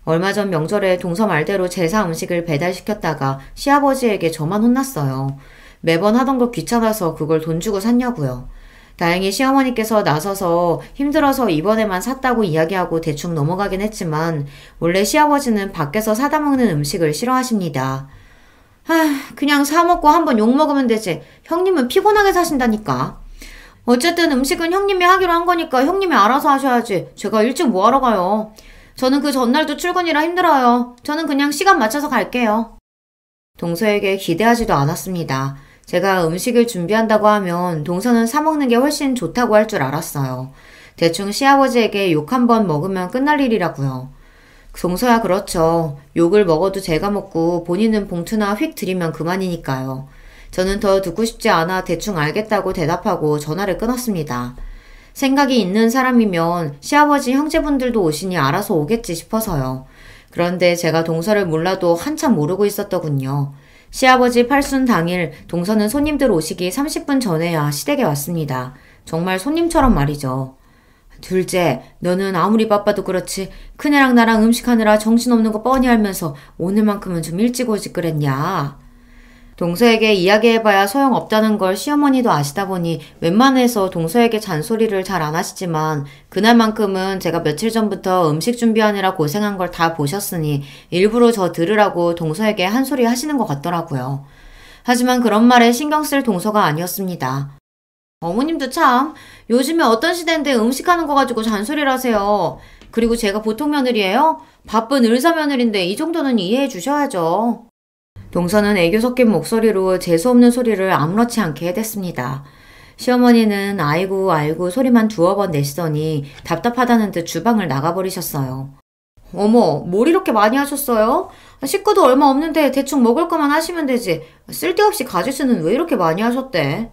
얼마 전 명절에 동서 말대로 제사 음식을 배달시켰다가 시아버지에게 저만 혼났어요. 매번 하던 거 귀찮아서 그걸 돈 주고 샀냐고요. 다행히 시어머니께서 나서서 힘들어서 이번에만 샀다고 이야기하고 대충 넘어가긴 했지만 원래 시아버지는 밖에서 사다 먹는 음식을 싫어하십니다. 그냥 사 먹고 한번 욕 먹으면 되지. 형님은 피곤하게 사신다니까. 어쨌든 음식은 형님이 하기로 한 거니까 형님이 알아서 하셔야지. 제가 일찍 뭐하러 가요. 저는 그 전날도 출근이라 힘들어요. 저는 그냥 시간 맞춰서 갈게요. 동서에게 기대하지도 않았습니다. 제가 음식을 준비한다고 하면 동서는 사 먹는 게 훨씬 좋다고 할 줄 알았어요. 대충 시아버지에게 욕 한 번 먹으면 끝날 일이라고요. 동서야 그렇죠. 욕을 먹어도 제가 먹고 본인은 봉투나 휙 들이면 그만이니까요. 저는 더 듣고 싶지 않아 대충 알겠다고 대답하고 전화를 끊었습니다. 생각이 있는 사람이면 시아버지 형제분들도 오시니 알아서 오겠지 싶어서요. 그런데 제가 동서를 몰라도 한참 모르고 있었더군요. 시아버지 팔순 당일 동서는 손님들 오시기 30분 전에야 시댁에 왔습니다. 정말 손님처럼 말이죠. 둘째, 너는 아무리 바빠도 그렇지 큰애랑 나랑 음식하느라 정신없는 거 뻔히 알면서 오늘만큼은 좀 일찍 오지 그랬냐. 동서에게 이야기해봐야 소용없다는 걸 시어머니도 아시다 보니 웬만해서 동서에게 잔소리를 잘 안 하시지만 그날만큼은 제가 며칠 전부터 음식 준비하느라 고생한 걸 다 보셨으니 일부러 저 들으라고 동서에게 한 소리 하시는 것 같더라고요. 하지만 그런 말에 신경 쓸 동서가 아니었습니다. 어머님도 참 요즘에 어떤 시대인데 음식하는 거 가지고 잔소리를 하세요. 그리고 제가 보통 며느리예요? 바쁜 의사 며느리인데 이 정도는 이해해 주셔야죠. 동서는 애교 섞인 목소리로 재수없는 소리를 아무렇지 않게 해댔습니다. 시어머니는 아이고 알고 소리만 두어 번 내시더니 답답하다는 듯 주방을 나가버리셨어요. 어머, 뭘 이렇게 많이 하셨어요? 식구도 얼마 없는데 대충 먹을 거만 하시면 되지. 쓸데없이 가짓수는 왜 이렇게 많이 하셨대?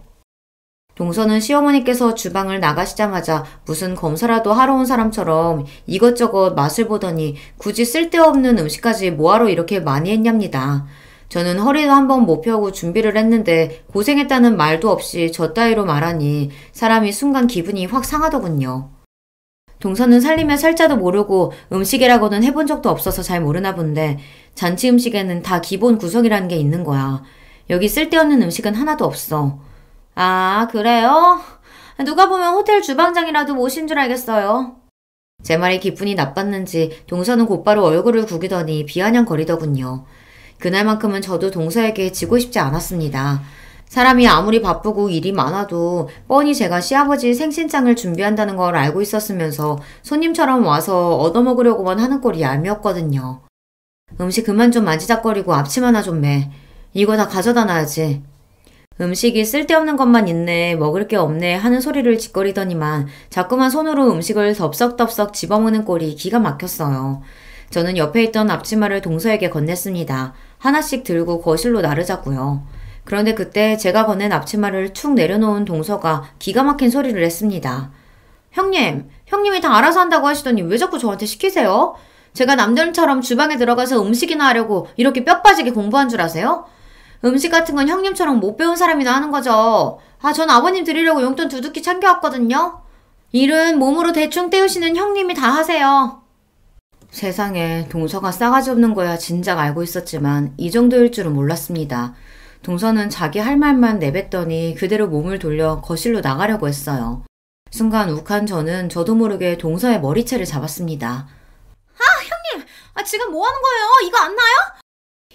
동서는 시어머니께서 주방을 나가시자마자 무슨 검사라도 하러 온 사람처럼 이것저것 맛을 보더니 굳이 쓸데없는 음식까지 뭐하러 이렇게 많이 했냐입니다. 저는 허리도 한번 못 펴고 준비를 했는데 고생했다는 말도 없이 저 따위로 말하니 사람이 순간 기분이 확 상하더군요. 동서는 살림의 살자도 모르고 음식이라고는 해본 적도 없어서 잘 모르나 본데 잔치 음식에는 다 기본 구성이라는 게 있는 거야. 여기 쓸데없는 음식은 하나도 없어. 아, 그래요? 누가 보면 호텔 주방장이라도 모신 줄 알겠어요. 제 말이 기분이 나빴는지 동서는 곧바로 얼굴을 구기더니 비아냥거리더군요. 그날만큼은 저도 동서에게 지고 싶지 않았습니다. 사람이 아무리 바쁘고 일이 많아도 뻔히 제가 시아버지 생신장을 준비한다는 걸 알고 있었으면서 손님처럼 와서 얻어먹으려고만 하는 꼴이 얄미웠거든요. 음식 그만 좀 만지작거리고 앞침 하나 좀 매. 이거 다 가져다 놔야지. 음식이 쓸데없는 것만 있네, 먹을 게 없네 하는 소리를 짓거리더니만 자꾸만 손으로 음식을 덥석덥석 집어먹는 꼴이 기가 막혔어요. 저는 옆에 있던 앞치마를 동서에게 건넸습니다. 하나씩 들고 거실로 나르자고요. 그런데 그때 제가 건넨 앞치마를 툭 내려놓은 동서가 기가 막힌 소리를 했습니다. 형님이 다 알아서 한다고 하시더니 왜 자꾸 저한테 시키세요? 제가 남들처럼 주방에 들어가서 음식이나 하려고 이렇게 뼈 빠지게 공부한 줄 아세요? 음식 같은 건 형님처럼 못 배운 사람이나 하는 거죠. 전 아버님 드리려고 용돈 두둑히 챙겨왔거든요. 일은 몸으로 대충 때우시는 형님이 다 하세요. 세상에 동서가 싸가지 없는 거야 진작 알고 있었지만 이 정도일 줄은 몰랐습니다. 동서는 자기 할 말만 내뱉더니 그대로 몸을 돌려 거실로 나가려고 했어요. 순간 욱한 저는 저도 모르게 동서의 머리채를 잡았습니다. 형님! 지금 뭐 하는 거예요? 이거 안 나요?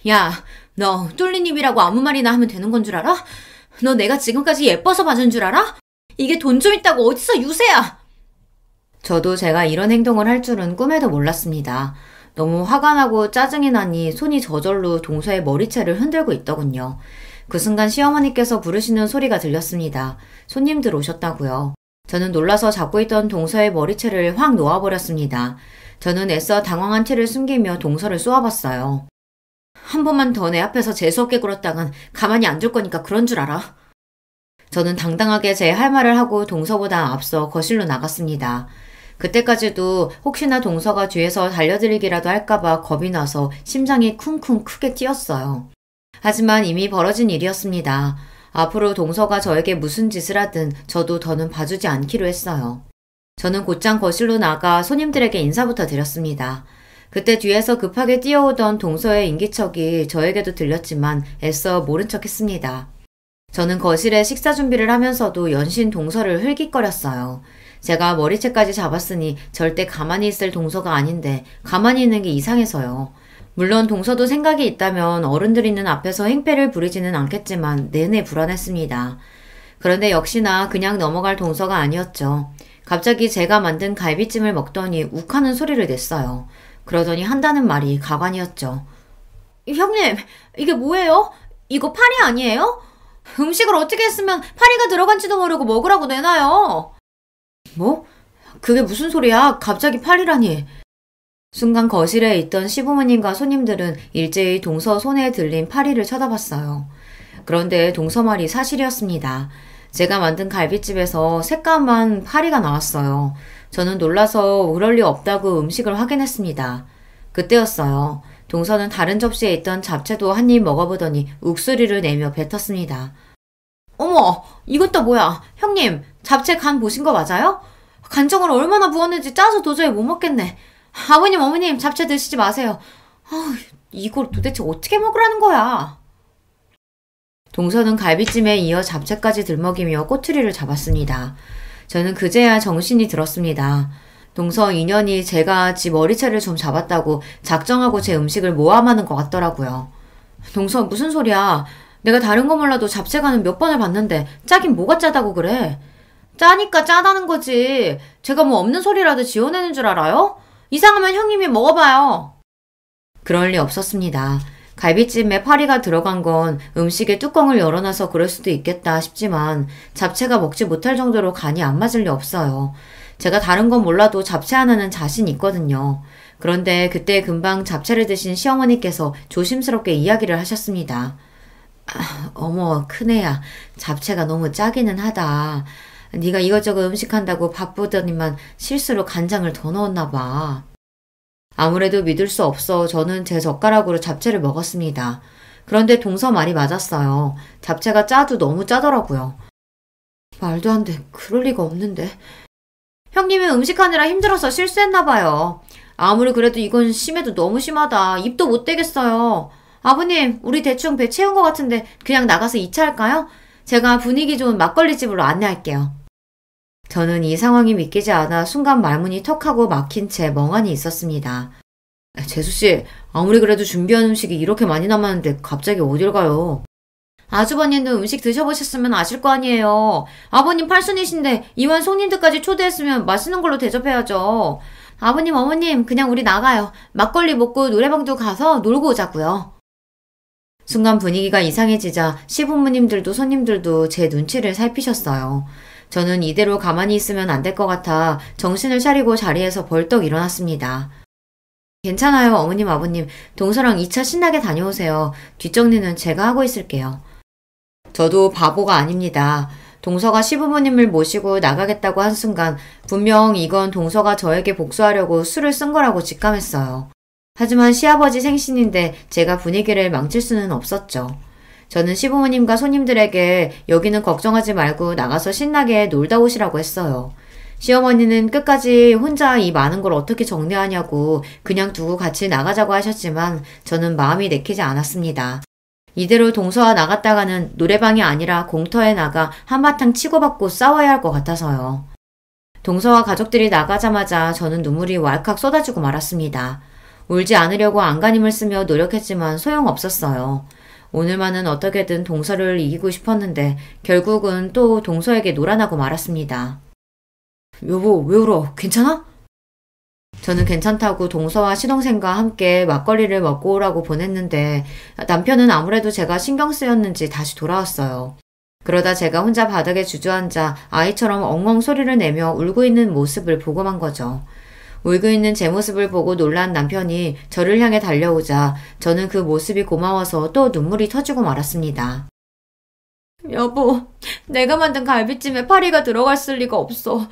야, 너 뚫린 입이라고 아무 말이나 하면 되는 건 줄 알아? 너 내가 지금까지 예뻐서 봐준 줄 알아? 이게 돈 좀 있다고 어디서 유세야! 저도 제가 이런 행동을 할 줄은 꿈에도 몰랐습니다. 너무 화가 나고 짜증이 나니 손이 저절로 동서의 머리채를 흔들고 있더군요. 그 순간 시어머니께서 부르시는 소리가 들렸습니다. 손님들 오셨다고요. 저는 놀라서 잡고 있던 동서의 머리채를 확 놓아버렸습니다. 저는 애써 당황한 티를 숨기며 동서를 쏘아봤어요. 한 번만 더 내 앞에서 재수없게 굴었다간 가만히 안 둘 거니까 그런 줄 알아. 저는 당당하게 제 할 말을 하고 동서보다 앞서 거실로 나갔습니다. 그때까지도 혹시나 동서가 뒤에서 달려들기라도 할까봐 겁이 나서 심장이 쿵쿵 크게 뛰었어요. 하지만 이미 벌어진 일이었습니다. 앞으로 동서가 저에게 무슨 짓을 하든 저도 더는 봐주지 않기로 했어요. 저는 곧장 거실로 나가 손님들에게 인사부터 드렸습니다. 그때 뒤에서 급하게 뛰어오던 동서의 인기척이 저에게도 들렸지만 애써 모른 척 했습니다. 저는 거실에 식사 준비를 하면서도 연신 동서를 흘깃거렸어요. 제가 머리채까지 잡았으니 절대 가만히 있을 동서가 아닌데 가만히 있는 게 이상해서요. 물론 동서도 생각이 있다면 어른들 있는 앞에서 행패를 부리지는 않겠지만 내내 불안했습니다. 그런데 역시나 그냥 넘어갈 동서가 아니었죠. 갑자기 제가 만든 갈비찜을 먹더니 욱하는 소리를 냈어요. 그러더니 한다는 말이 가관이었죠. 형님, 이게 뭐예요? 이거 파리 아니에요? 음식을 어떻게 했으면 파리가 들어간지도 모르고 먹으라고 내놔요. 뭐? 그게 무슨 소리야? 갑자기 파리라니. 순간 거실에 있던 시부모님과 손님들은 일제히 동서 손에 들린 파리를 쳐다봤어요. 그런데 동서 말이 사실이었습니다. 제가 만든 갈비집에서 새까만 파리가 나왔어요. 저는 놀라서 그럴 리 없다고 음식을 확인했습니다. 그때였어요. 동서는 다른 접시에 있던 잡채도 한 입 먹어보더니 욱소리를 내며 뱉었습니다. 어머, 이것 도 뭐야? 형님, 잡채 간 보신 거 맞아요? 간장을 얼마나 부었는지 짜서 도저히 못 먹겠네. 아버님, 어머님, 잡채 드시지 마세요. 이걸 도대체 어떻게 먹으라는 거야? 동서는 갈비찜에 이어 잡채까지 들먹이며 꼬투리를 잡았습니다. 저는 그제야 정신이 들었습니다. 동서 인연이 제가 지 머리채를 좀 잡았다고 작정하고 제 음식을 모함하는 것 같더라고요. 동서 무슨 소리야. 내가 다른 거 몰라도 잡채간은 몇 번을 봤는데 짜긴 뭐가 짜다고 그래. 짜니까 짜다는 거지. 제가 뭐 없는 소리라도 지어내는 줄 알아요? 이상하면 형님이 먹어봐요. 그럴 리 없었습니다. 갈비찜에 파리가 들어간 건 음식의 뚜껑을 열어놔서 그럴 수도 있겠다 싶지만 잡채가 먹지 못할 정도로 간이 안 맞을 리 없어요. 제가 다른 건 몰라도 잡채 하나는 자신 있거든요. 그런데 그때 금방 잡채를 드신 시어머니께서 조심스럽게 이야기를 하셨습니다. 어머, 큰애야. 잡채가 너무 짜기는 하다. 네가 이것저것 음식한다고 바쁘더니만 실수로 간장을 더 넣었나 봐. 아무래도 믿을 수 없어 저는 제 젓가락으로 잡채를 먹었습니다. 그런데 동서 말이 맞았어요. 잡채가 짜도 너무 짜더라고요. 말도 안 돼. 그럴 리가 없는데. 형님이 음식하느라 힘들어서 실수했나 봐요. 아무리 그래도 이건 심해도 너무 심하다. 입도 못 대겠어요. 아버님, 우리 대충 배 채운 것 같은데 그냥 나가서 2차 할까요? 제가 분위기 좋은 막걸리 집으로 안내할게요. 저는 이 상황이 믿기지 않아 순간 말문이 턱하고 막힌 채 멍하니 있었습니다. 재수씨, 아무리 그래도 준비한 음식이 이렇게 많이 남았는데 갑자기 어딜 가요? 아주버님도 음식 드셔보셨으면 아실 거 아니에요. 아버님 팔순이신데 이왕 손님들까지 초대했으면 맛있는 걸로 대접해야죠. 아버님, 어머님, 그냥 우리 나가요. 막걸리 먹고 노래방도 가서 놀고 오자고요. 순간 분위기가 이상해지자 시부모님들도 손님들도 제 눈치를 살피셨어요. 저는 이대로 가만히 있으면 안 될 것 같아 정신을 차리고 자리에서 벌떡 일어났습니다. 괜찮아요, 어머님, 아버님. 동서랑 2차 신나게 다녀오세요. 뒷정리는 제가 하고 있을게요. 저도 바보가 아닙니다. 동서가 시부모님을 모시고 나가겠다고 한 순간 분명 이건 동서가 저에게 복수하려고 술을 쓴 거라고 직감했어요. 하지만 시아버지 생신인데 제가 분위기를 망칠 수는 없었죠. 저는 시부모님과 손님들에게 여기는 걱정하지 말고 나가서 신나게 놀다 오시라고 했어요. 시어머니는 끝까지 혼자 이 많은 걸 어떻게 정리하냐고 그냥 두고 같이 나가자고 하셨지만 저는 마음이 내키지 않았습니다. 이대로 동서와 나갔다가는 노래방이 아니라 공터에 나가 한바탕 치고받고 싸워야 할 것 같아서요. 동서와 가족들이 나가자마자 저는 눈물이 왈칵 쏟아지고 말았습니다. 울지 않으려고 안간힘을 쓰며 노력했지만 소용없었어요. 오늘만은 어떻게든 동서를 이기고 싶었는데 결국은 또 동서에게 놀아나고 말았습니다. 여보, 왜 울어? 괜찮아? 저는 괜찮다고 동서와 시동생과 함께 막걸리를 먹고 오라고 보냈는데 남편은 아무래도 제가 신경 쓰였는지 다시 돌아왔어요. 그러다 제가 혼자 바닥에 주저앉아 아이처럼 엉엉 소리를 내며 울고 있는 모습을 보고만 거죠. 울고 있는 제 모습을 보고 놀란 남편이 저를 향해 달려오자 저는 그 모습이 고마워서 또 눈물이 터지고 말았습니다. 여보, 내가 만든 갈비찜에 파리가 들어갔을 리가 없어.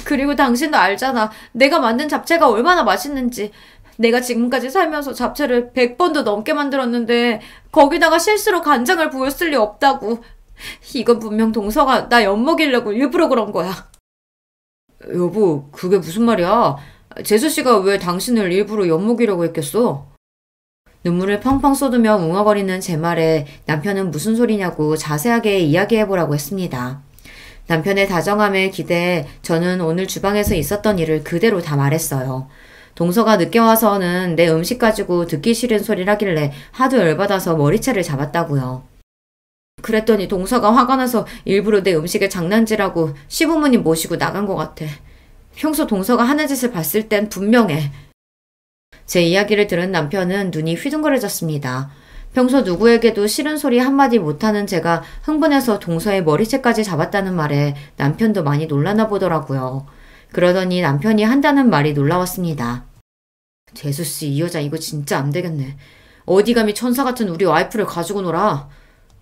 그리고 당신도 알잖아. 내가 만든 잡채가 얼마나 맛있는지. 내가 지금까지 살면서 잡채를 100번도 넘게 만들었는데 거기다가 실수로 간장을 부었을 리 없다고. 이건 분명 동서가 나 엿먹이려고 일부러 그런 거야. 여보, 그게 무슨 말이야? 재수씨가 왜 당신을 일부러 엿먹이려고 했겠어? 눈물을 펑펑 쏟으며 웅얼거리는 제 말에 남편은 무슨 소리냐고 자세하게 이야기해보라고 했습니다. 남편의 다정함에 기대해 저는 오늘 주방에서 있었던 일을 그대로 다 말했어요. 동서가 늦게 와서는 내 음식 가지고 듣기 싫은 소리를 하길래 하도 열받아서 머리채를 잡았다고요. 그랬더니 동서가 화가 나서 일부러 내 음식에 장난질하고 시부모님 모시고 나간 것 같아. 평소 동서가 하는 짓을 봤을 땐 분명해. 제 이야기를 들은 남편은 눈이 휘둥그레졌습니다. 평소 누구에게도 싫은 소리 한마디 못하는 제가 흥분해서 동서의 머리채까지 잡았다는 말에 남편도 많이 놀라나 보더라고요. 그러더니 남편이 한다는 말이 놀라웠습니다. 재수씨, 이 여자 이거 진짜 안 되겠네. 어디 감히 천사 같은 우리 와이프를 가지고 놀아.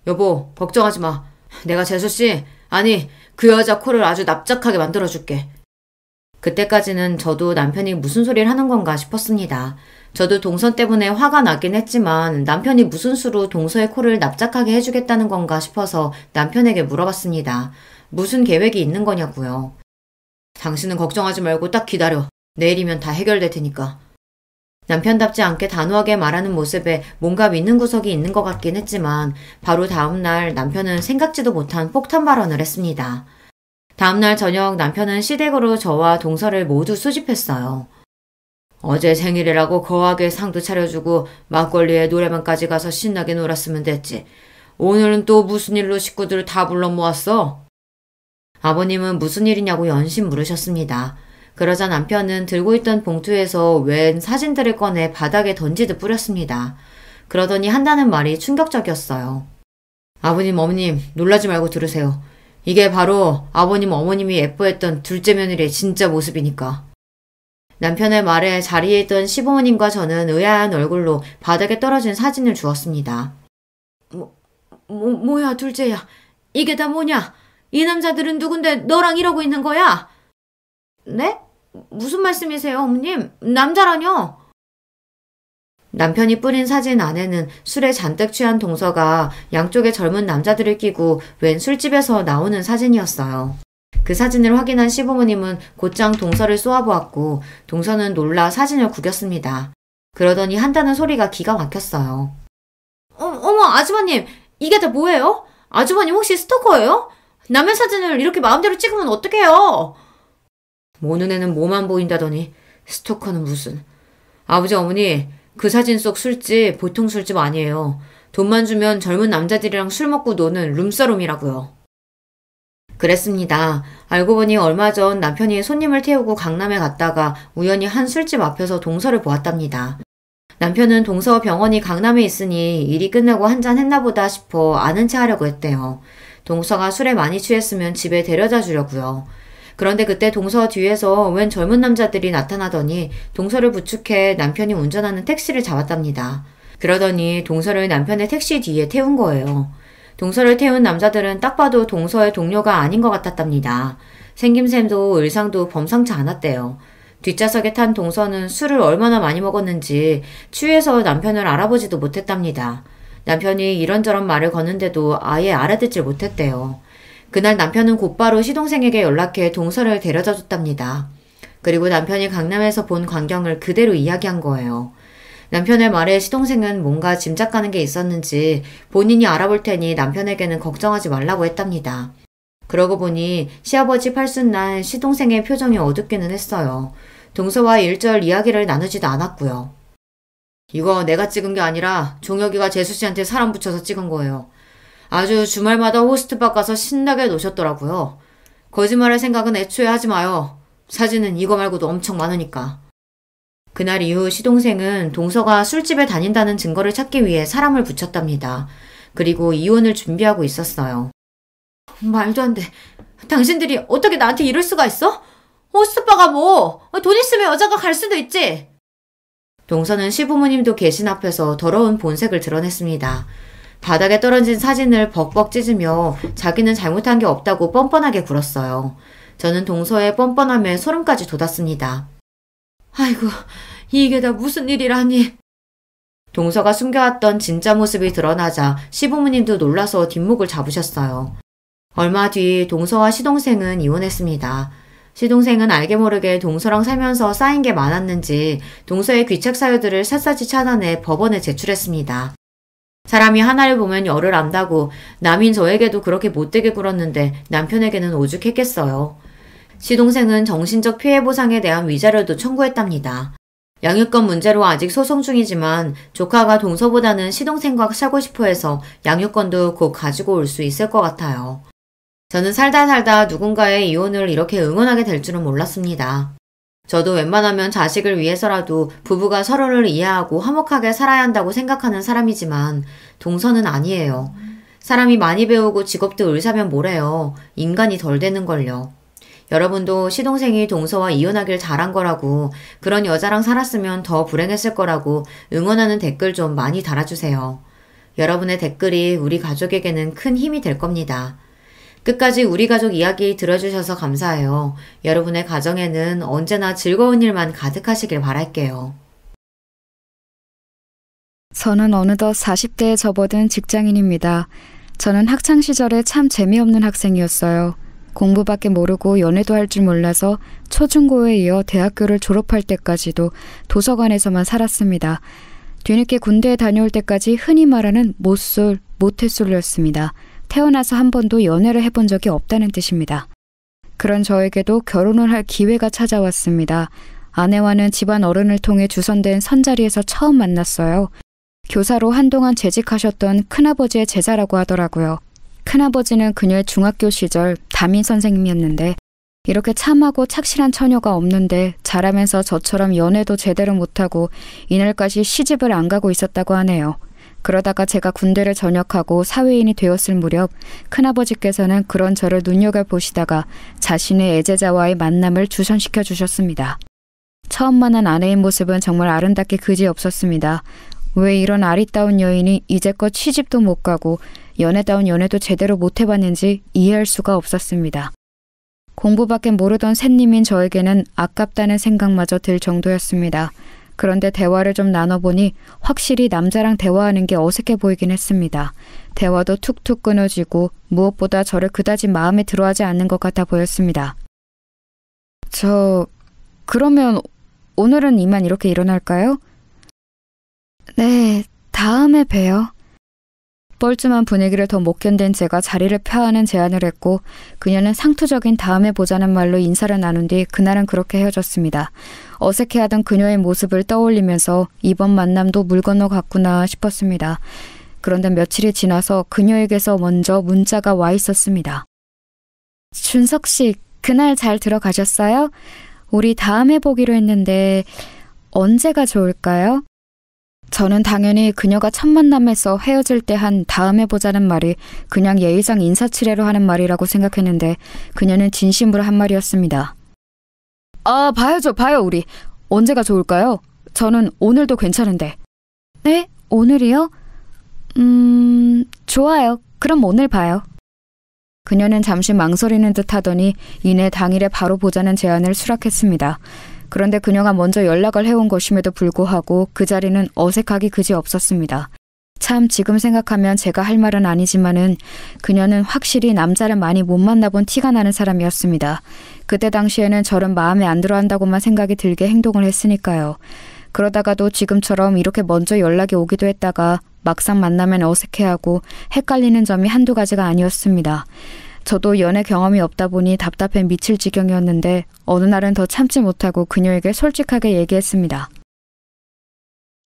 여보, 걱정하지 마. 내가 재수씨, 아니 그 여자 코를 아주 납작하게 만들어줄게. 그때까지는 저도 남편이 무슨 소리를 하는 건가 싶었습니다. 저도 동서 때문에 화가 나긴 했지만 남편이 무슨 수로 동서의 코를 납작하게 해주겠다는 건가 싶어서 남편에게 물어봤습니다. 무슨 계획이 있는 거냐고요. 당신은 걱정하지 말고 딱 기다려. 내일이면 다 해결될 테니까. 남편답지 않게 단호하게 말하는 모습에 뭔가 믿는 구석이 있는 것 같긴 했지만 바로 다음날 남편은 생각지도 못한 폭탄 발언을 했습니다. 다음날 저녁 남편은 시댁으로 저와 동서를 모두 수집했어요. 어제 생일이라고 거하게 상도 차려주고 막걸리에 노래방까지 가서 신나게 놀았으면 됐지. 오늘은 또 무슨 일로 식구들을 다 불러 모았어? 아버님은 무슨 일이냐고 연신 물으셨습니다. 그러자 남편은 들고 있던 봉투에서 웬 사진들을 꺼내 바닥에 던지듯 뿌렸습니다. 그러더니 한다는 말이 충격적이었어요. 아버님, 어머님, 놀라지 말고 들으세요. 이게 바로 아버님, 어머님이 예뻐했던 둘째 며느리의 진짜 모습이니까. 남편의 말에 자리에 있던 시부모님과 저는 의아한 얼굴로 바닥에 떨어진 사진을 주었습니다. 뭐야, 둘째야. 이게 다 뭐냐? 이 남자들은 누군데 너랑 이러고 있는 거야? 네? 무슨 말씀이세요, 어머님? 남자라뇨? 남편이 뿌린 사진 안에는 술에 잔뜩 취한 동서가 양쪽에 젊은 남자들을 끼고 웬 술집에서 나오는 사진이었어요. 그 사진을 확인한 시부모님은 곧장 동서를 쏘아보았고 동서는 놀라 사진을 구겼습니다. 그러더니 한다는 소리가 기가 막혔어요. 어머, 아주버님, 이게 다 뭐예요? 아주버님 혹시 스토커예요? 남의 사진을 이렇게 마음대로 찍으면 어떡해요? 모 눈에는 뭐만 보인다더니 스토커는 무슨. 아버지, 어머니, 그 사진 속 술집 보통 술집 아니에요. 돈만 주면 젊은 남자들이랑 술 먹고 노는 룸사롱이라고요. 그랬습니다. 알고 보니 얼마 전 남편이 손님을 태우고 강남에 갔다가 우연히 한 술집 앞에서 동서를 보았답니다. 남편은 동서 병원이 강남에 있으니 일이 끝나고 한잔 했나 보다 싶어 아는 체 하려고 했대요. 동서가 술에 많이 취했으면 집에 데려다 주려고요. 그런데 그때 동서 뒤에서 웬 젊은 남자들이 나타나더니 동서를 부축해 남편이 운전하는 택시를 잡았답니다. 그러더니 동서를 남편의 택시 뒤에 태운 거예요. 동서를 태운 남자들은 딱 봐도 동서의 동료가 아닌 것 같았답니다. 생김새도 의상도 범상치 않았대요. 뒷좌석에 탄 동서는 술을 얼마나 많이 먹었는지 취해서 남편을 알아보지도 못했답니다. 남편이 이런저런 말을 거는데도 아예 알아듣질 못했대요. 그날 남편은 곧바로 시동생에게 연락해 동서를 데려다 줬답니다. 그리고 남편이 강남에서 본 광경을 그대로 이야기한 거예요. 남편의 말에 시동생은 뭔가 짐작가는 게 있었는지 본인이 알아볼 테니 남편에게는 걱정하지 말라고 했답니다. 그러고 보니 시아버지 팔순날 시동생의 표정이 어둡기는 했어요. 동서와 일절 이야기를 나누지도 않았고요. 이거 내가 찍은 게 아니라 종혁이가 재수씨한테 사람 붙여서 찍은 거예요. 아주 주말마다 호스트바 가서 신나게 노셨더라고요. 거짓말할 생각은 애초에 하지 마요. 사진은 이거 말고도 엄청 많으니까. 그날 이후 시동생은 동서가 술집에 다닌다는 증거를 찾기 위해 사람을 붙였답니다. 그리고 이혼을 준비하고 있었어요. 말도 안 돼. 당신들이 어떻게 나한테 이럴 수가 있어? 호스트바가 뭐? 돈 있으면 여자가 갈 수도 있지. 동서는 시부모님도 계신 앞에서 더러운 본색을 드러냈습니다. 바닥에 떨어진 사진을 벅벅 찢으며 자기는 잘못한 게 없다고 뻔뻔하게 굴었어요. 저는 동서의 뻔뻔함에 소름까지 돋았습니다. 아이고, 이게 다 무슨 일이라니. 동서가 숨겨왔던 진짜 모습이 드러나자 시부모님도 놀라서 뒷목을 잡으셨어요. 얼마 뒤 동서와 시동생은 이혼했습니다. 시동생은 알게 모르게 동서랑 살면서 쌓인 게 많았는지 동서의 귀책 사유들을 샅샅이 찾아내 법원에 제출했습니다. 사람이 하나를 보면 열을 안다고 남인 저에게도 그렇게 못되게 굴었는데 남편에게는 오죽했겠어요. 시동생은 정신적 피해 보상에 대한 위자료도 청구했답니다. 양육권 문제로 아직 소송 중이지만 조카가 동서보다는 시동생과 살고 싶어 해서 양육권도 곧 가지고 올 수 있을 것 같아요. 저는 살다 누군가의 이혼을 이렇게 응원하게 될 줄은 몰랐습니다. 저도 웬만하면 자식을 위해서라도 부부가 서로를 이해하고 화목하게 살아야 한다고 생각하는 사람이지만 동서는 아니에요. 사람이 많이 배우고 직업도 을사면 뭐래요. 인간이 덜 되는걸요. 여러분도 시동생이 동서와 이혼하길 잘한 거라고 그런 여자랑 살았으면 더 불행했을 거라고 응원하는 댓글 좀 많이 달아주세요. 여러분의 댓글이 우리 가족에게는 큰 힘이 될 겁니다. 끝까지 우리 가족 이야기 들어주셔서 감사해요. 여러분의 가정에는 언제나 즐거운 일만 가득하시길 바랄게요. 저는 어느덧 40대에 접어든 직장인입니다. 저는 학창시절에 참 재미없는 학생이었어요. 공부밖에 모르고 연애도 할 줄 몰라서 초중고에 이어 대학교를 졸업할 때까지도 도서관에서만 살았습니다. 뒤늦게 군대에 다녀올 때까지 흔히 말하는 못쏠, 모태솔로였습니다. 태어나서 한 번도 연애를 해본 적이 없다는 뜻입니다. 그런 저에게도 결혼을 할 기회가 찾아왔습니다. 아내와는 집안 어른을 통해 주선된 선자리에서 처음 만났어요. 교사로 한동안 재직하셨던 큰아버지의 제자라고 하더라고요. 큰아버지는 그녀의 중학교 시절 담임 선생님이었는데 이렇게 참하고 착실한 처녀가 없는데 자라면서 저처럼 연애도 제대로 못하고 이날까지 시집을 안 가고 있었다고 하네요. 그러다가 제가 군대를 전역하고 사회인이 되었을 무렵 큰아버지께서는 그런 저를 눈여겨보시다가 자신의 애제자와의 만남을 주선시켜 주셨습니다. 처음 만난 아내의 모습은 정말 아름답게 그지없었습니다. 왜 이런 아리따운 여인이 이제껏 시집도 못 가고 연애다운 연애도 제대로 못 해봤는지 이해할 수가 없었습니다. 공부밖에 모르던 샌님인 저에게는 아깝다는 생각마저 들 정도였습니다. 그런데 대화를 좀 나눠보니 확실히 남자랑 대화하는 게 어색해 보이긴 했습니다. 대화도 툭툭 끊어지고 무엇보다 저를 그다지 마음에 들어하지 않는 것 같아 보였습니다. 그러면 오늘은 이만 이렇게 일어날까요? 네, 다음에 봬요. 뻘쭘한 분위기를 더 못 견딘 제가 자리를 펴하는 제안을 했고 그녀는 상투적인 다음에 보자는 말로 인사를 나눈 뒤 그날은 그렇게 헤어졌습니다. 어색해하던 그녀의 모습을 떠올리면서 이번 만남도 물 건너갔구나 싶었습니다. 그런데 며칠이 지나서 그녀에게서 먼저 문자가 와 있었습니다. 준석 씨, 그날 잘 들어가셨어요? 우리 다음에 보기로 했는데 언제가 좋을까요? 저는 당연히 그녀가 첫 만남에서 헤어질 때 한 다음에 보자는 말이 그냥 예의상 인사치레로 하는 말이라고 생각했는데 그녀는 진심으로 한 말이었습니다. 아, 봐요 우리. 언제가 좋을까요? 저는 오늘도 괜찮은데. 네? 오늘이요? 좋아요. 그럼 오늘 봐요. 그녀는 잠시 망설이는 듯 하더니 이내 당일에 바로 보자는 제안을 수락했습니다. 그런데 그녀가 먼저 연락을 해온 것임에도 불구하고 그 자리는 어색하기 그지없었습니다. 참 지금 생각하면 제가 할 말은 아니지만은 그녀는 확실히 남자를 많이 못 만나본 티가 나는 사람이었습니다. 그때 당시에는 저를 마음에 안 들어 한다고만 생각이 들게 행동을 했으니까요. 그러다가도 지금처럼 이렇게 먼저 연락이 오기도 했다가 막상 만나면 어색해하고 헷갈리는 점이 한두 가지가 아니었습니다. 저도 연애 경험이 없다 보니 답답해 미칠 지경이었는데 어느 날은 더 참지 못하고 그녀에게 솔직하게 얘기했습니다.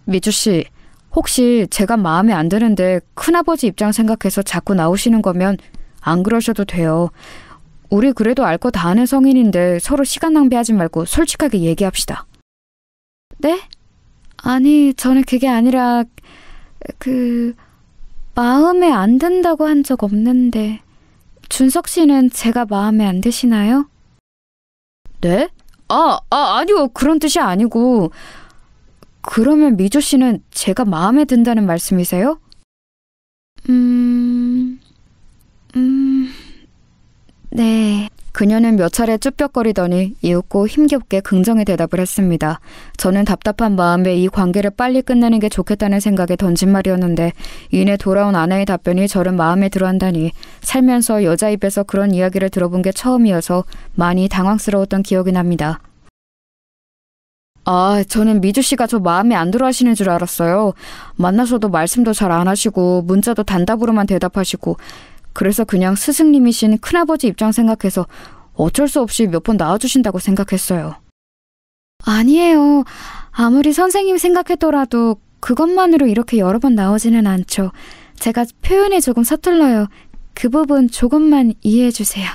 미주씨, 혹시 제가 마음에 안 드는데 큰아버지 입장 생각해서 자꾸 나오시는 거면 안 그러셔도 돼요. 우리 그래도 알 거 다 아는 성인인데 서로 시간 낭비하지 말고 솔직하게 얘기합시다. 네? 아니, 저는 그게 아니라 마음에 안 든다고 한 적 없는데 준석 씨는 제가 마음에 안 드시나요? 네? 아니요. 그런 뜻이 아니고. 그러면 미조 씨는 제가 마음에 든다는 말씀이세요? 네. 그녀는 몇 차례 쭈뼛거리더니 이윽고 힘겹게 긍정의 대답을 했습니다. 저는 답답한 마음에 이 관계를 빨리 끝내는 게 좋겠다는 생각에 던진 말이었는데 이내 돌아온 아내의 답변이 저를 마음에 들어한다니 살면서 여자 입에서 그런 이야기를 들어본 게 처음이어서 많이 당황스러웠던 기억이 납니다. 저는 미주 씨가 저 마음에 안 들어 하시는 줄 알았어요. 만나서도 말씀도 잘 안 하시고 문자도 단답으로만 대답하시고 그래서 그냥 스승님이신 큰아버지 입장 생각해서 어쩔 수 없이 몇 번 나와주신다고 생각했어요. 아니에요. 아무리 선생님 생각했더라도 그것만으로 이렇게 여러 번 나오지는 않죠. 제가 표현이 조금 서툴러요. 그 부분 조금만 이해해주세요.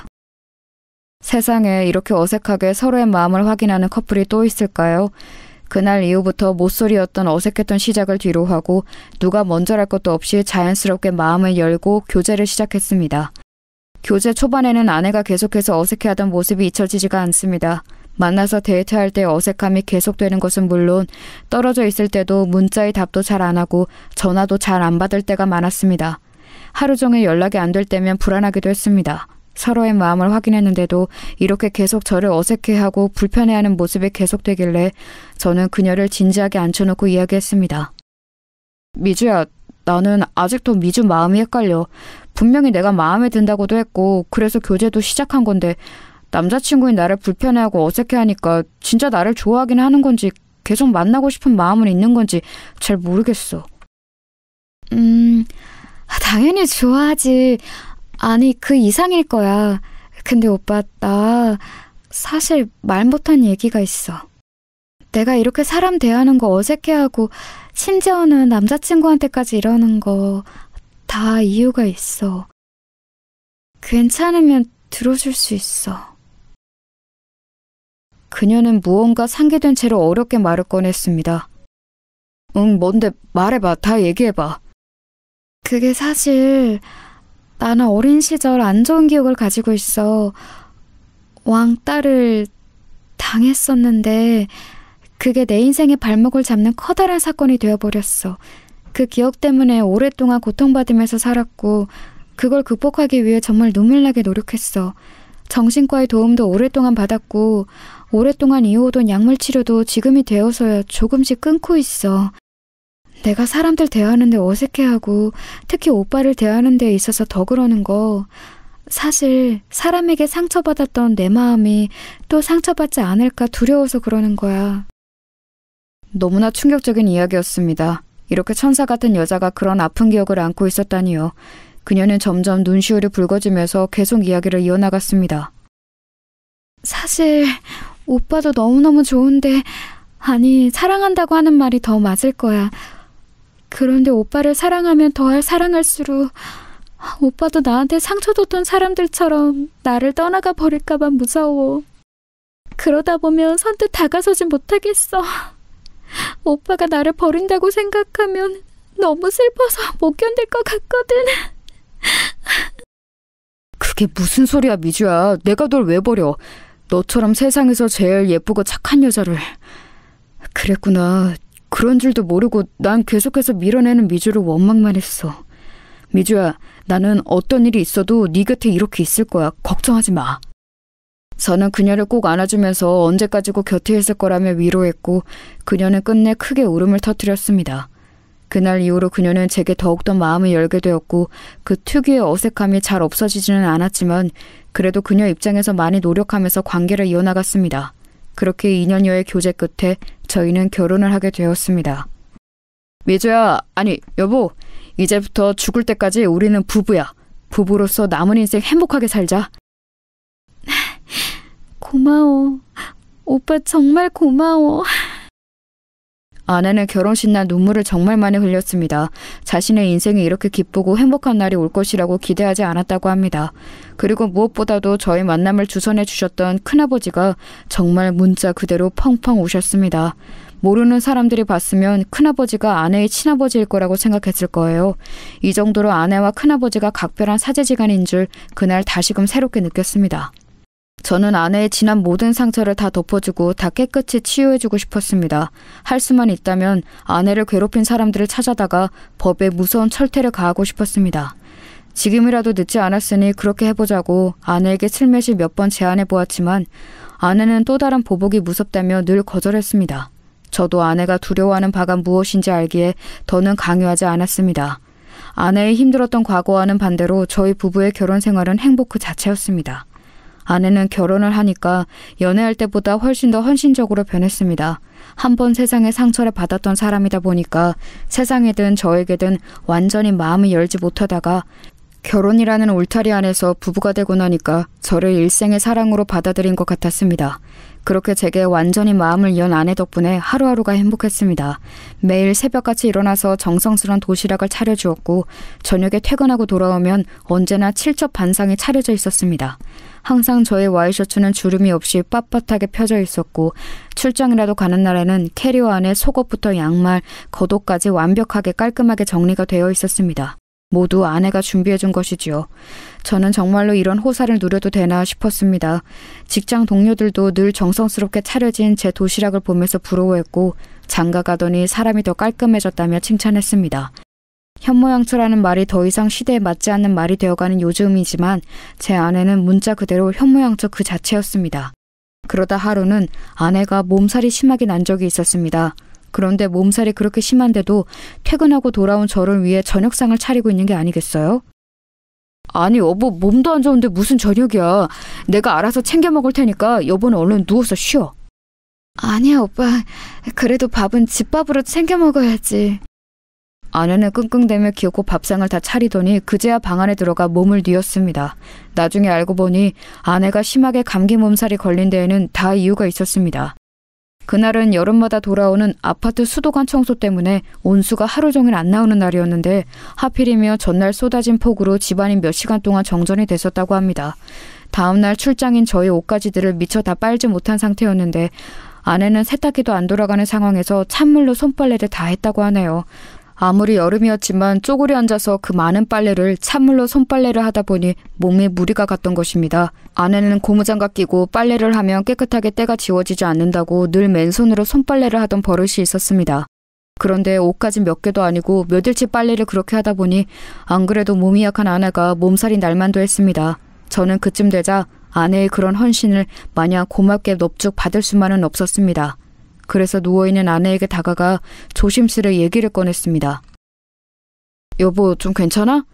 세상에 이렇게 어색하게 서로의 마음을 확인하는 커플이 또 있을까요? 그날 이후부터 모쏠이었던 어색했던 시작을 뒤로 하고 누가 먼저랄 것도 없이 자연스럽게 마음을 열고 교제를 시작했습니다. 교제 초반에는 아내가 계속해서 어색해하던 모습이 잊혀지지가 않습니다. 만나서 데이트할 때 어색함이 계속되는 것은 물론 떨어져 있을 때도 문자의 답도 잘 안 하고 전화도 잘 안 받을 때가 많았습니다. 하루 종일 연락이 안 될 때면 불안하기도 했습니다. 서로의 마음을 확인했는데도 이렇게 계속 저를 어색해하고 불편해하는 모습이 계속되길래 저는 그녀를 진지하게 앉혀놓고 이야기했습니다. 미주야, 나는 아직도 미주 마음이 헷갈려. 분명히 내가 마음에 든다고도 했고 그래서 교제도 시작한 건데 남자친구인 나를 불편해하고 어색해하니까 진짜 나를 좋아하긴 하는 건지 계속 만나고 싶은 마음은 있는 건지 잘 모르겠어. 당연히 좋아하지. 아니, 그 이상일 거야. 근데 오빠, 나 사실 말 못한 얘기가 있어. 내가 이렇게 사람 대하는 거 어색해하고 심지어는 남자친구한테까지 이러는 거 다 이유가 있어. 괜찮으면 들어줄 수 있어. 그녀는 무언가 상기된 채로 어렵게 말을 꺼냈습니다. 응, 뭔데? 말해봐. 다 얘기해봐. 그게 사실 나는 어린 시절 안 좋은 기억을 가지고 있어. 왕따를 당했었는데 그게 내 인생의 발목을 잡는 커다란 사건이 되어버렸어. 그 기억 때문에 오랫동안 고통받으면서 살았고 그걸 극복하기 위해 정말 눈물나게 노력했어. 정신과의 도움도 오랫동안 받았고 오랫동안 이어오던 약물 치료도 지금이 되어서야 조금씩 끊고 있어. 내가 사람들 대하는데 어색해하고 특히 오빠를 대하는 데 있어서 더 그러는 거, 사실 사람에게 상처받았던 내 마음이 또 상처받지 않을까 두려워서 그러는 거야. 너무나 충격적인 이야기였습니다. 이렇게 천사 같은 여자가 그런 아픈 기억을 안고 있었다니요. 그녀는 점점 눈시울이 붉어지면서 계속 이야기를 이어나갔습니다. 사실 오빠도 너무너무 좋은데, 아니 사랑한다고 하는 말이 더 맞을 거야. 그런데 오빠를 사랑하면 더할 사랑할수록 오빠도 나한테 상처 줬던 사람들처럼 나를 떠나가 버릴까봐 무서워. 그러다 보면 선뜻 다가서진 못하겠어. 오빠가 나를 버린다고 생각하면 너무 슬퍼서 못 견딜 것 같거든. 그게 무슨 소리야, 미주야. 내가 널 왜 버려. 너처럼 세상에서 제일 예쁘고 착한 여자를. 그랬구나. 그런 줄도 모르고 난 계속해서 밀어내는 미주를 원망만 했어. 미주야, 나는 어떤 일이 있어도 네 곁에 이렇게 있을 거야. 걱정하지 마. 저는 그녀를 꼭 안아주면서 언제까지고 곁에 있을 거라며 위로했고 그녀는 끝내 크게 울음을 터뜨렸습니다. 그날 이후로 그녀는 제게 더욱더 마음을 열게 되었고 그 특유의 어색함이 잘 없어지지는 않았지만 그래도 그녀 입장에서 많이 노력하면서 관계를 이어나갔습니다. 그렇게 2년여의 교제 끝에 저희는 결혼을 하게 되었습니다. 미주야, 아니 여보, 이제부터 죽을 때까지 우리는 부부야. 부부로서 남은 인생 행복하게 살자. 고마워. 오빠 정말 고마워. 아내는 결혼식 날 눈물을 정말 많이 흘렸습니다. 자신의 인생이 이렇게 기쁘고 행복한 날이 올 것이라고 기대하지 않았다고 합니다. 그리고 무엇보다도 저희 만남을 주선해 주셨던 큰아버지가 정말 문자 그대로 펑펑 우셨습니다. 모르는 사람들이 봤으면 큰아버지가 아내의 친아버지일 거라고 생각했을 거예요. 이 정도로 아내와 큰아버지가 각별한 사제지간인 줄 그날 다시금 새롭게 느꼈습니다. 저는 아내의 지난 모든 상처를 다 덮어주고 다 깨끗이 치유해주고 싶었습니다. 할 수만 있다면 아내를 괴롭힌 사람들을 찾아다가 법에 무서운 철퇴를 가하고 싶었습니다. 지금이라도 늦지 않았으니 그렇게 해보자고 아내에게 슬며시 몇 번 제안해보았지만 아내는 또 다른 보복이 무섭다며 늘 거절했습니다. 저도 아내가 두려워하는 바가 무엇인지 알기에 더는 강요하지 않았습니다. 아내의 힘들었던 과거와는 반대로 저희 부부의 결혼 생활은 행복 그 자체였습니다. 아내는 결혼을 하니까 연애할 때보다 훨씬 더 헌신적으로 변했습니다. 한 번 세상에 상처를 받았던 사람이다 보니까 세상에든 저에게든 완전히 마음을 열지 못하다가 결혼이라는 울타리 안에서 부부가 되고 나니까 저를 일생의 사랑으로 받아들인 것 같았습니다. 그렇게 제게 완전히 마음을 연 아내 덕분에 하루하루가 행복했습니다. 매일 새벽같이 일어나서 정성스런 도시락을 차려주었고 저녁에 퇴근하고 돌아오면 언제나 칠첩 반상이 차려져 있었습니다. 항상 저의 와이셔츠는 주름이 없이 빳빳하게 펴져 있었고 출장이라도 가는 날에는 캐리어 안에 속옷부터 양말, 겉옷까지 완벽하게 깔끔하게 정리가 되어 있었습니다. 모두 아내가 준비해준 것이지요. 저는 정말로 이런 호사를 누려도 되나 싶었습니다. 직장 동료들도 늘 정성스럽게 차려진 제 도시락을 보면서 부러워했고 장가가더니 사람이 더 깔끔해졌다며 칭찬했습니다. 현모양처라는 말이 더 이상 시대에 맞지 않는 말이 되어가는 요즘이지만 제 아내는 문자 그대로 현모양처 그 자체였습니다. 그러다 하루는 아내가 몸살이 심하게 난 적이 있었습니다. 그런데 몸살이 그렇게 심한데도 퇴근하고 돌아온 저를 위해 저녁상을 차리고 있는 게 아니겠어요? 아니 여보, 몸도 안 좋은데 무슨 저녁이야. 내가 알아서 챙겨 먹을 테니까 여보는 얼른 누워서 쉬어. 아니야 오빠, 그래도 밥은 집밥으로 챙겨 먹어야지. 아내는 끙끙대며 기어코 밥상을 다 차리더니 그제야 방 안에 들어가 몸을 뉘었습니다. 나중에 알고 보니 아내가 심하게 감기 몸살이 걸린 데에는 다 이유가 있었습니다. 그날은 여름마다 돌아오는 아파트 수도관 청소 때문에 온수가 하루 종일 안 나오는 날이었는데 하필이며 전날 쏟아진 폭우로 집안이 몇 시간 동안 정전이 됐었다고 합니다. 다음날 출장인 저희 옷가지들을 미처 다 빨지 못한 상태였는데 아내는 세탁기도 안 돌아가는 상황에서 찬물로 손빨래를 다 했다고 하네요. 아무리 여름이었지만 쪼그려 앉아서 그 많은 빨래를 찬물로 손빨래를 하다 보니 몸에 무리가 갔던 것입니다. 아내는 고무장갑 끼고 빨래를 하면 깨끗하게 때가 지워지지 않는다고 늘 맨손으로 손빨래를 하던 버릇이 있었습니다. 그런데 옷까지 몇 개도 아니고 몇일치 빨래를 그렇게 하다 보니 안 그래도 몸이 약한 아내가 몸살이 날만도 했습니다. 저는 그쯤 되자 아내의 그런 헌신을 마냥 고맙게 넙죽 받을 수만은 없었습니다. 그래서 누워있는 아내에게 다가가 조심스레 얘기를 꺼냈습니다. 여보, 좀 괜찮아?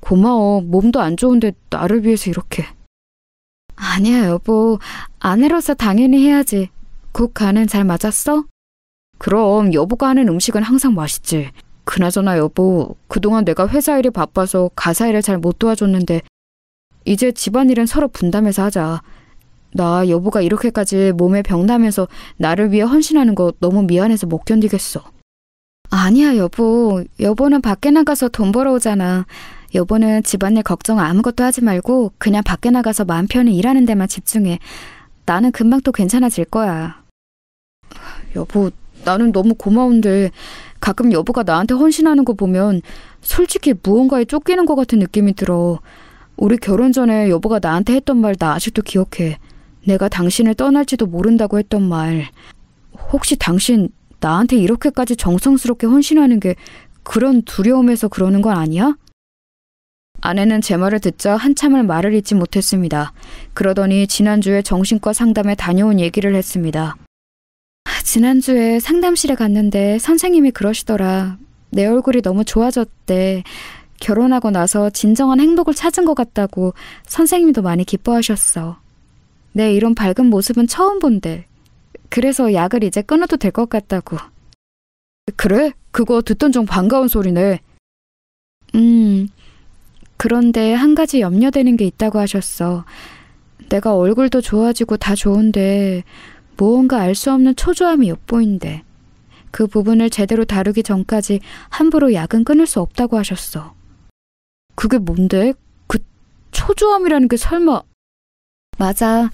고마워. 몸도 안 좋은데 나를 위해서 이렇게. 아니야, 여보. 아내로서 당연히 해야지. 국 간은 잘 맞았어? 그럼 여보가 하는 음식은 항상 맛있지. 그나저나 여보, 그동안 내가 회사 일이 바빠서 가사 일을 잘 못 도와줬는데 이제 집안일은 서로 분담해서 하자. 나 여보가 이렇게까지 몸에 병나면서 나를 위해 헌신하는 거 너무 미안해서 못 견디겠어. 아니야, 여보. 여보는 밖에 나가서 돈 벌어오잖아. 여보는 집안일 걱정 아무것도 하지 말고 그냥 밖에 나가서 마음 편히 일하는 데만 집중해. 나는 금방 또 괜찮아질 거야. 여보, 나는 너무 고마운데 가끔 여보가 나한테 헌신하는 거 보면 솔직히 무언가에 쫓기는 것 같은 느낌이 들어. 우리 결혼 전에 여보가 나한테 했던 말 나 아직도 기억해. 내가 당신을 떠날지도 모른다고 했던 말. 혹시 당신 나한테 이렇게까지 정성스럽게 헌신하는 게 그런 두려움에서 그러는 건 아니야? 아내는 제 말을 듣자 한참을 말을 잇지 못했습니다. 그러더니 지난주에 정신과 상담에 다녀온 얘기를 했습니다. 지난주에 상담실에 갔는데 선생님이 그러시더라. 내 얼굴이 너무 좋아졌대. 결혼하고 나서 진정한 행복을 찾은 것 같다고 선생님도 많이 기뻐하셨어. 내 이런 밝은 모습은 처음 본대. 그래서 약을 이제 끊어도 될 것 같다고. 그래? 그거 듣던 중 반가운 소리네. 그런데 한 가지 염려되는 게 있다고 하셨어. 내가 얼굴도 좋아지고 다 좋은데 무언가 알 수 없는 초조함이 엿보인대. 그 부분을 제대로 다루기 전까지 함부로 약은 끊을 수 없다고 하셨어. 그게 뭔데? 그 초조함이라는 게 설마... 맞아.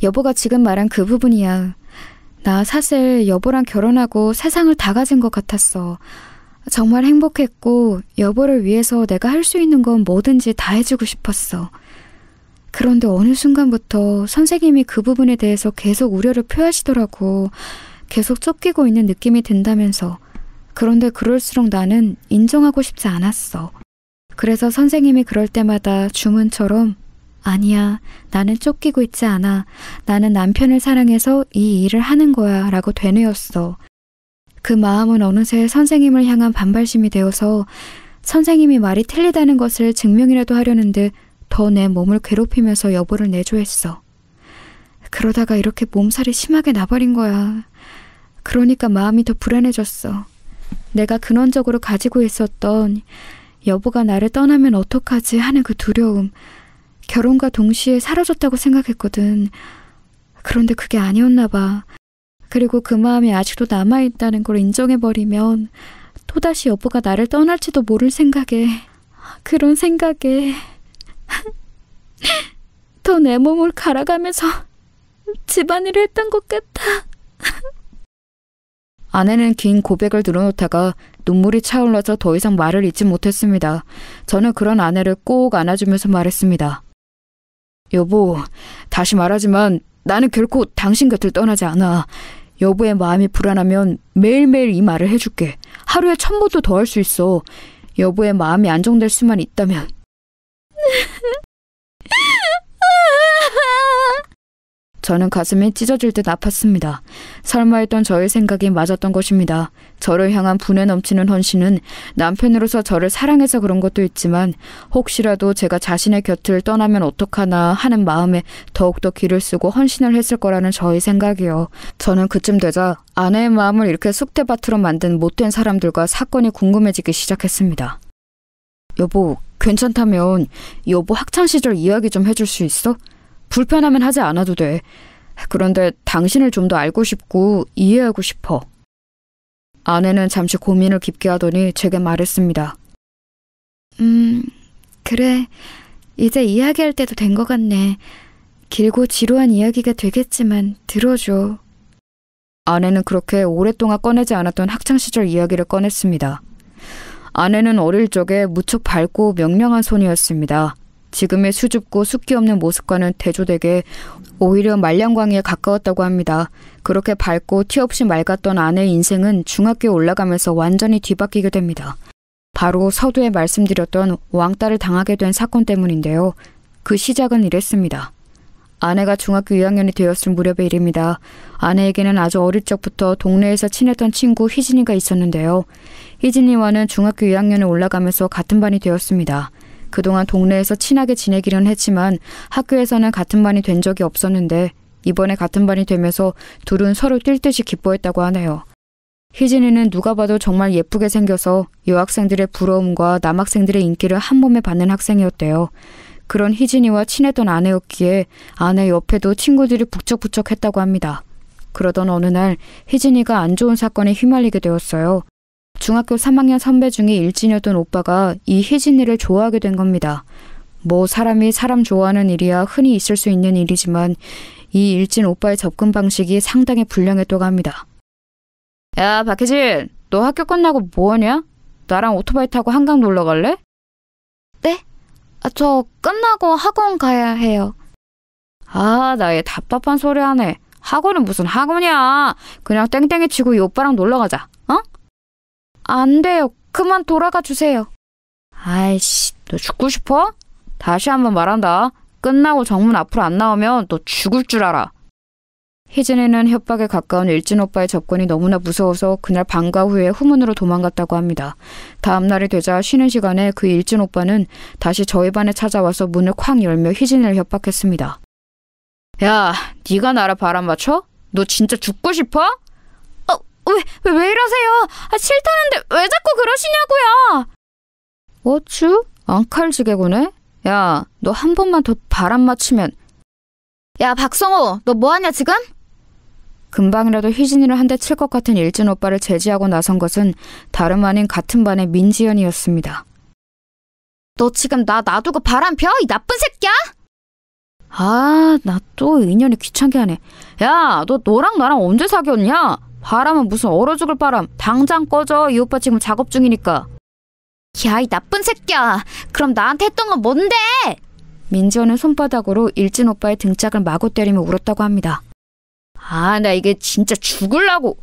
여보가 지금 말한 그 부분이야. 나 사실 여보랑 결혼하고 세상을 다 가진 것 같았어. 정말 행복했고 여보를 위해서 내가 할 수 있는 건 뭐든지 다 해주고 싶었어. 그런데 어느 순간부터 선생님이 그 부분에 대해서 계속 우려를 표하시더라고. 계속 쫓기고 있는 느낌이 든다면서. 그런데 그럴수록 나는 인정하고 싶지 않았어. 그래서 선생님이 그럴 때마다 주문처럼 아니야, 나는 쫓기고 있지 않아. 나는 남편을 사랑해서 이 일을 하는 거야 라고 되뇌었어. 그 마음은 어느새 선생님을 향한 반발심이 되어서 선생님이 말이 틀리다는 것을 증명이라도 하려는 듯 더 내 몸을 괴롭히면서 여보를 내조했어. 그러다가 이렇게 몸살이 심하게 나버린 거야. 그러니까 마음이 더 불안해졌어. 내가 근원적으로 가지고 있었던 여보가 나를 떠나면 어떡하지 하는 그 두려움. 결혼과 동시에 사라졌다고 생각했거든. 그런데 그게 아니었나 봐. 그리고 그 마음이 아직도 남아있다는 걸 인정해버리면 또다시 여보가 나를 떠날지도 모를 생각에, 그런 생각에 더 내 몸을 갈아가면서 집안일을 했던 것 같아. 아내는 긴 고백을 늘어놓다가 눈물이 차올라서 더 이상 말을 잇지 못했습니다. 저는 그런 아내를 꼭 안아주면서 말했습니다. 여보, 다시 말하지만 나는 결코 당신 곁을 떠나지 않아. 여보의 마음이 불안하면 매일매일 이 말을 해줄게. 하루에 1000번도 더 할 수 있어. 여보의 마음이 안정될 수만 있다면. 저는 가슴이 찢어질 듯 아팠습니다. 설마 했던 저의 생각이 맞았던 것입니다. 저를 향한 분에 넘치는 헌신은 남편으로서 저를 사랑해서 그런 것도 있지만 혹시라도 제가 자신의 곁을 떠나면 어떡하나 하는 마음에 더욱더 기를 쓰고 헌신을 했을 거라는 저의 생각이요. 저는 그쯤 되자 아내의 마음을 이렇게 쑥대밭으로 만든 못된 사람들과 사건이 궁금해지기 시작했습니다. 여보, 괜찮다면 여보 학창시절 이야기 좀 해줄 수 있어? 불편하면 하지 않아도 돼. 그런데 당신을 좀 더 알고 싶고 이해하고 싶어. 아내는 잠시 고민을 깊게 하더니 제게 말했습니다. 그래. 이제 이야기할 때도 된 것 같네. 길고 지루한 이야기가 되겠지만 들어줘. 아내는 그렇게 오랫동안 꺼내지 않았던 학창시절 이야기를 꺼냈습니다. 아내는 어릴 적에 무척 밝고 명랑한 소녀였습니다. 지금의 수줍고 숫기 없는 모습과는 대조되게 오히려 말량광이에 가까웠다고 합니다. 그렇게 밝고 티 없이 맑았던 아내의 인생은 중학교에 올라가면서 완전히 뒤바뀌게 됩니다. 바로 서두에 말씀드렸던 왕따를 당하게 된 사건 때문인데요. 그 시작은 이랬습니다. 아내가 중학교 2학년이 되었을 무렵의 일입니다. 아내에게는 아주 어릴 적부터 동네에서 친했던 친구 희진이가 있었는데요. 희진이와는 중학교 2학년에 올라가면서 같은 반이 되었습니다. 그동안 동네에서 친하게 지내기는 했지만 학교에서는 같은 반이 된 적이 없었는데 이번에 같은 반이 되면서 둘은 서로 뛸 듯이 기뻐했다고 하네요. 희진이는 누가 봐도 정말 예쁘게 생겨서 여학생들의 부러움과 남학생들의 인기를 한 몸에 받는 학생이었대요. 그런 희진이와 친했던 아내였기에 아내 옆에도 친구들이 북적북적했다고 합니다. 그러던 어느 날 희진이가 안 좋은 사건에 휘말리게 되었어요. 중학교 3학년 선배 중에 일진이었던 오빠가 이 희진이를 좋아하게 된 겁니다. 뭐 사람이 사람 좋아하는 일이야 흔히 있을 수 있는 일이지만 이 일진 오빠의 접근 방식이 상당히 불량했다고 합니다. 야, 박혜진, 너 학교 끝나고 뭐하냐? 나랑 오토바이 타고 한강 놀러 갈래? 네? 저 끝나고 학원 가야 해요. 아, 나 얘 답답한 소리 하네. 학원은 무슨 학원이야. 그냥 땡땡이 치고 이 오빠랑 놀러 가자. 어? 안 돼요. 그만 돌아가 주세요. 아이씨, 너 죽고 싶어? 다시 한번 말한다. 끝나고 정문 앞으로 안 나오면 너 죽을 줄 알아. 희진이는 협박에 가까운 일진 오빠의 접근이 너무나 무서워서 그날 방과 후에 후문으로 도망갔다고 합니다. 다음 날이 되자 쉬는 시간에 그 일진 오빠는 다시 저희 반에 찾아와서 문을 쾅 열며 희진이를 협박했습니다. 야, 네가 나를 바람 맞춰? 너 진짜 죽고 싶어? 왜 이러세요? 싫다는데 왜 자꾸 그러시냐고요? 어쭈? 앙칼지게구네? 야, 너 한 번만 더 바람 맞추면. 야, 박성호, 너 뭐하냐 지금? 금방이라도 희진이를 한 대 칠 것 같은 일진 오빠를 제지하고 나선 것은 다름 아닌 같은 반의 민지연이었습니다. 너 지금 나 놔두고 바람 펴? 이 나쁜 새끼야? 아, 나 또 인연이 귀찮게 하네. 야, 너 너랑 나랑 언제 사귀었냐? 바람은 무슨 얼어 죽을 바람. 당장 꺼져. 이 오빠 지금 작업 중이니까. 야, 이 나쁜 새끼야. 그럼 나한테 했던 건 뭔데? 민지연은 손바닥으로 일진 오빠의 등짝을 마구 때리며 울었다고 합니다. 아, 나 이게 진짜 죽을라고.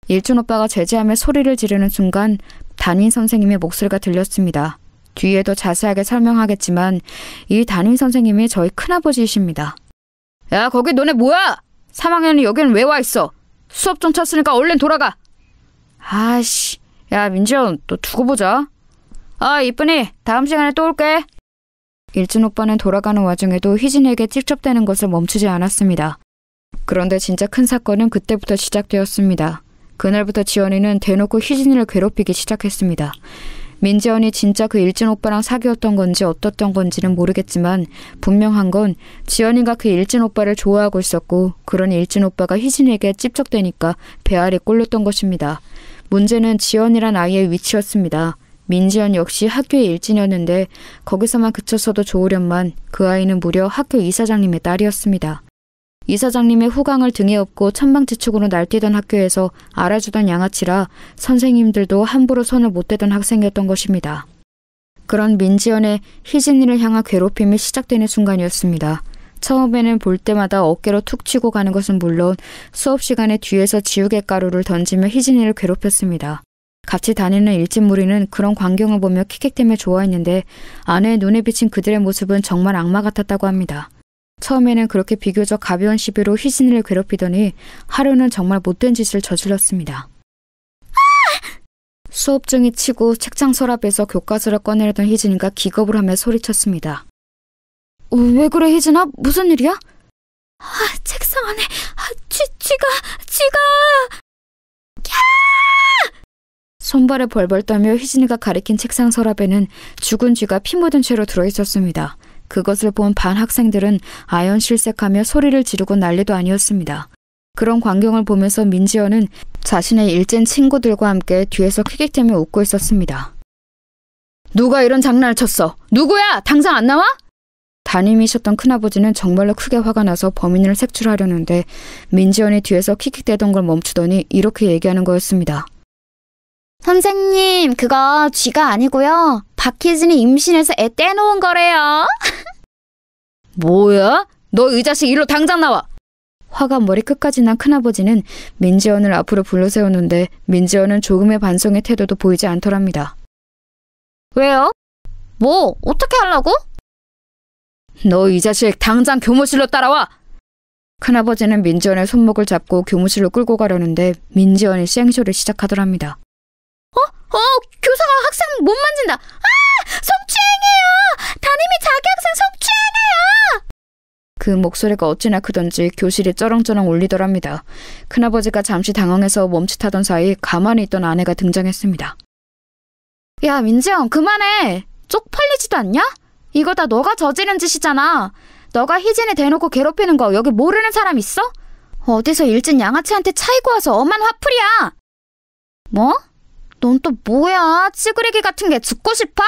일진 오빠가 제지하며 소리를 지르는 순간 담임 선생님의 목소리가 들렸습니다. 뒤에 더 자세하게 설명하겠지만 이 담임 선생님이 저희 큰아버지이십니다. 야, 거기 너네 뭐야? 3학년이 여기는 왜 와 있어? 수업 좀 쳤으니까 얼른 돌아가. 아씨, 야 민지연, 너 두고 보자. 아, 이쁜이, 다음 시간에 또 올게. 일진 오빠는 돌아가는 와중에도 희진에게 찝쩍대는 것을 멈추지 않았습니다. 그런데 진짜 큰 사건은 그때부터 시작되었습니다. 그날부터 지연이는 대놓고 희진이를 괴롭히기 시작했습니다. 민지연이 진짜 그 일진 오빠랑 사귀었던 건지 어떻던 건지는 모르겠지만 분명한 건 지연이가 그 일진 오빠를 좋아하고 있었고 그런 일진 오빠가 희진에게 찝쩍대니까 배알이 꼴렸던 것입니다. 문제는 지연이란 아이의 위치였습니다. 민지연 역시 학교의 일진이었는데 거기서만 그쳤어도 좋으련만 그 아이는 무려 학교 이사장님의 딸이었습니다. 이사장님의 후광을 등에 업고 천방지축으로 날뛰던 학교에서 알아주던 양아치라 선생님들도 함부로 손을 못 대던 학생이었던 것입니다. 그런 민지연의 희진이를 향한 괴롭힘이 시작되는 순간이었습니다. 처음에는 볼 때마다 어깨로 툭 치고 가는 것은 물론 수업 시간에 뒤에서 지우개 가루를 던지며 희진이를 괴롭혔습니다. 같이 다니는 일진 무리는 그런 광경을 보며 킥킥대며 좋아했는데 아내의 눈에 비친 그들의 모습은 정말 악마 같았다고 합니다. 처음에는 그렇게 비교적 가벼운 시비로 희진이를 괴롭히더니 하루는 정말 못된 짓을 저질렀습니다. 수업 중이 치고 책장 서랍에서 교과서를 꺼내려던 희진이가 기겁을 하며 소리쳤습니다. 왜 그래 희진아? 무슨 일이야? 책상 안에 쥐가 손발에 벌벌 떨며 희진이가 가리킨 책상 서랍에는 죽은 쥐가 피 묻은 채로 들어있었습니다. 그것을 본 반 학생들은 아연실색하며 소리를 지르고 난리도 아니었습니다. 그런 광경을 보면서 민지연은 자신의 일진 친구들과 함께 뒤에서 킥킥대며 웃고 있었습니다. 누가 이런 장난을 쳤어? 누구야? 당장 안 나와? 담임이셨던 큰아버지는 정말로 크게 화가 나서 범인을 색출하려는데 민지연이 뒤에서 킥킥대던 걸 멈추더니 이렇게 얘기하는 거였습니다. 선생님, 그거 쥐가 아니고요. 박희진이 임신해서 애 떼놓은 거래요. 뭐야? 너 이 자식 일로 당장 나와! 화가 머리끝까지 난 큰아버지는 민지연을 앞으로 불러세우는데 민지연은 조금의 반성의 태도도 보이지 않더랍니다. 왜요? 뭐 어떻게 하려고? 너 이 자식 당장 교무실로 따라와! 큰아버지는 민지연의 손목을 잡고 교무실로 끌고 가려는데 민지연이 쌩쇼를 시작하더랍니다. 교사가 학생 못 만진다. 성추행이에요. 담임이 자기 학생 성추행해요. 그 목소리가 어찌나 크던지 교실이 쩌렁쩌렁 울리더랍니다. 큰아버지가 잠시 당황해서 멈칫하던 사이 가만히 있던 아내가 등장했습니다. 야, 민지영, 그만해. 쪽팔리지도 않냐? 이거 다 너가 저지른 짓이잖아. 너가 희진이 대놓고 괴롭히는 거 여기 모르는 사람 있어? 어디서 일진 양아치한테 차이고 와서 엄한 화풀이야. 뭐? 넌 또 뭐야? 찌그레기 같은 게 죽고 싶어?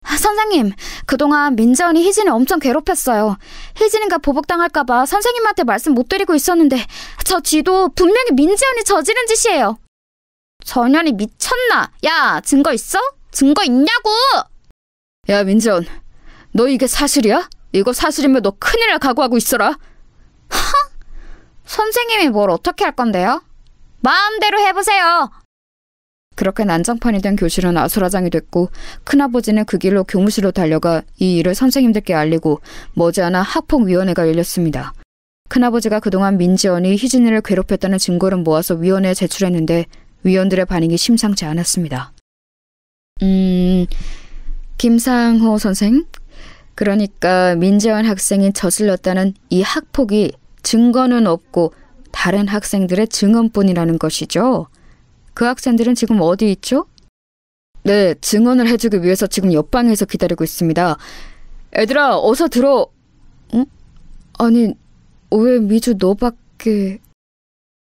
선생님, 그동안 민지연이 희진을 엄청 괴롭혔어요. 희진이가 보복당할까봐 선생님한테 말씀 못 드리고 있었는데 저 쥐도 분명히 민지연이 저지른 짓이에요. 전현이 미쳤나? 야, 증거 있어? 증거 있냐고! 야, 민지연, 너 이게 사실이야? 이거 사실이면 너 큰일 날 각오하고 있어라. 선생님이 뭘 어떻게 할 건데요? 마음대로 해보세요. 그렇게 난장판이 된 교실은 아수라장이 됐고 큰아버지는 그 길로 교무실로 달려가 이 일을 선생님들께 알리고 머지않아 학폭위원회가 열렸습니다. 큰아버지가 그동안 민지연이 희진이를 괴롭혔다는 증거를 모아서 위원회에 제출했는데 위원들의 반응이 심상치 않았습니다. 김상호 선생? 그러니까 민지연 학생이 저질렀다는 이 학폭이 증거는 없고 다른 학생들의 증언뿐이라는 것이죠? 그 학생들은 지금 어디 있죠? 네, 증언을 해주기 위해서 지금 옆방에서 기다리고 있습니다. 애들아, 어서 들어. 응? 아니, 왜 미주 너밖에...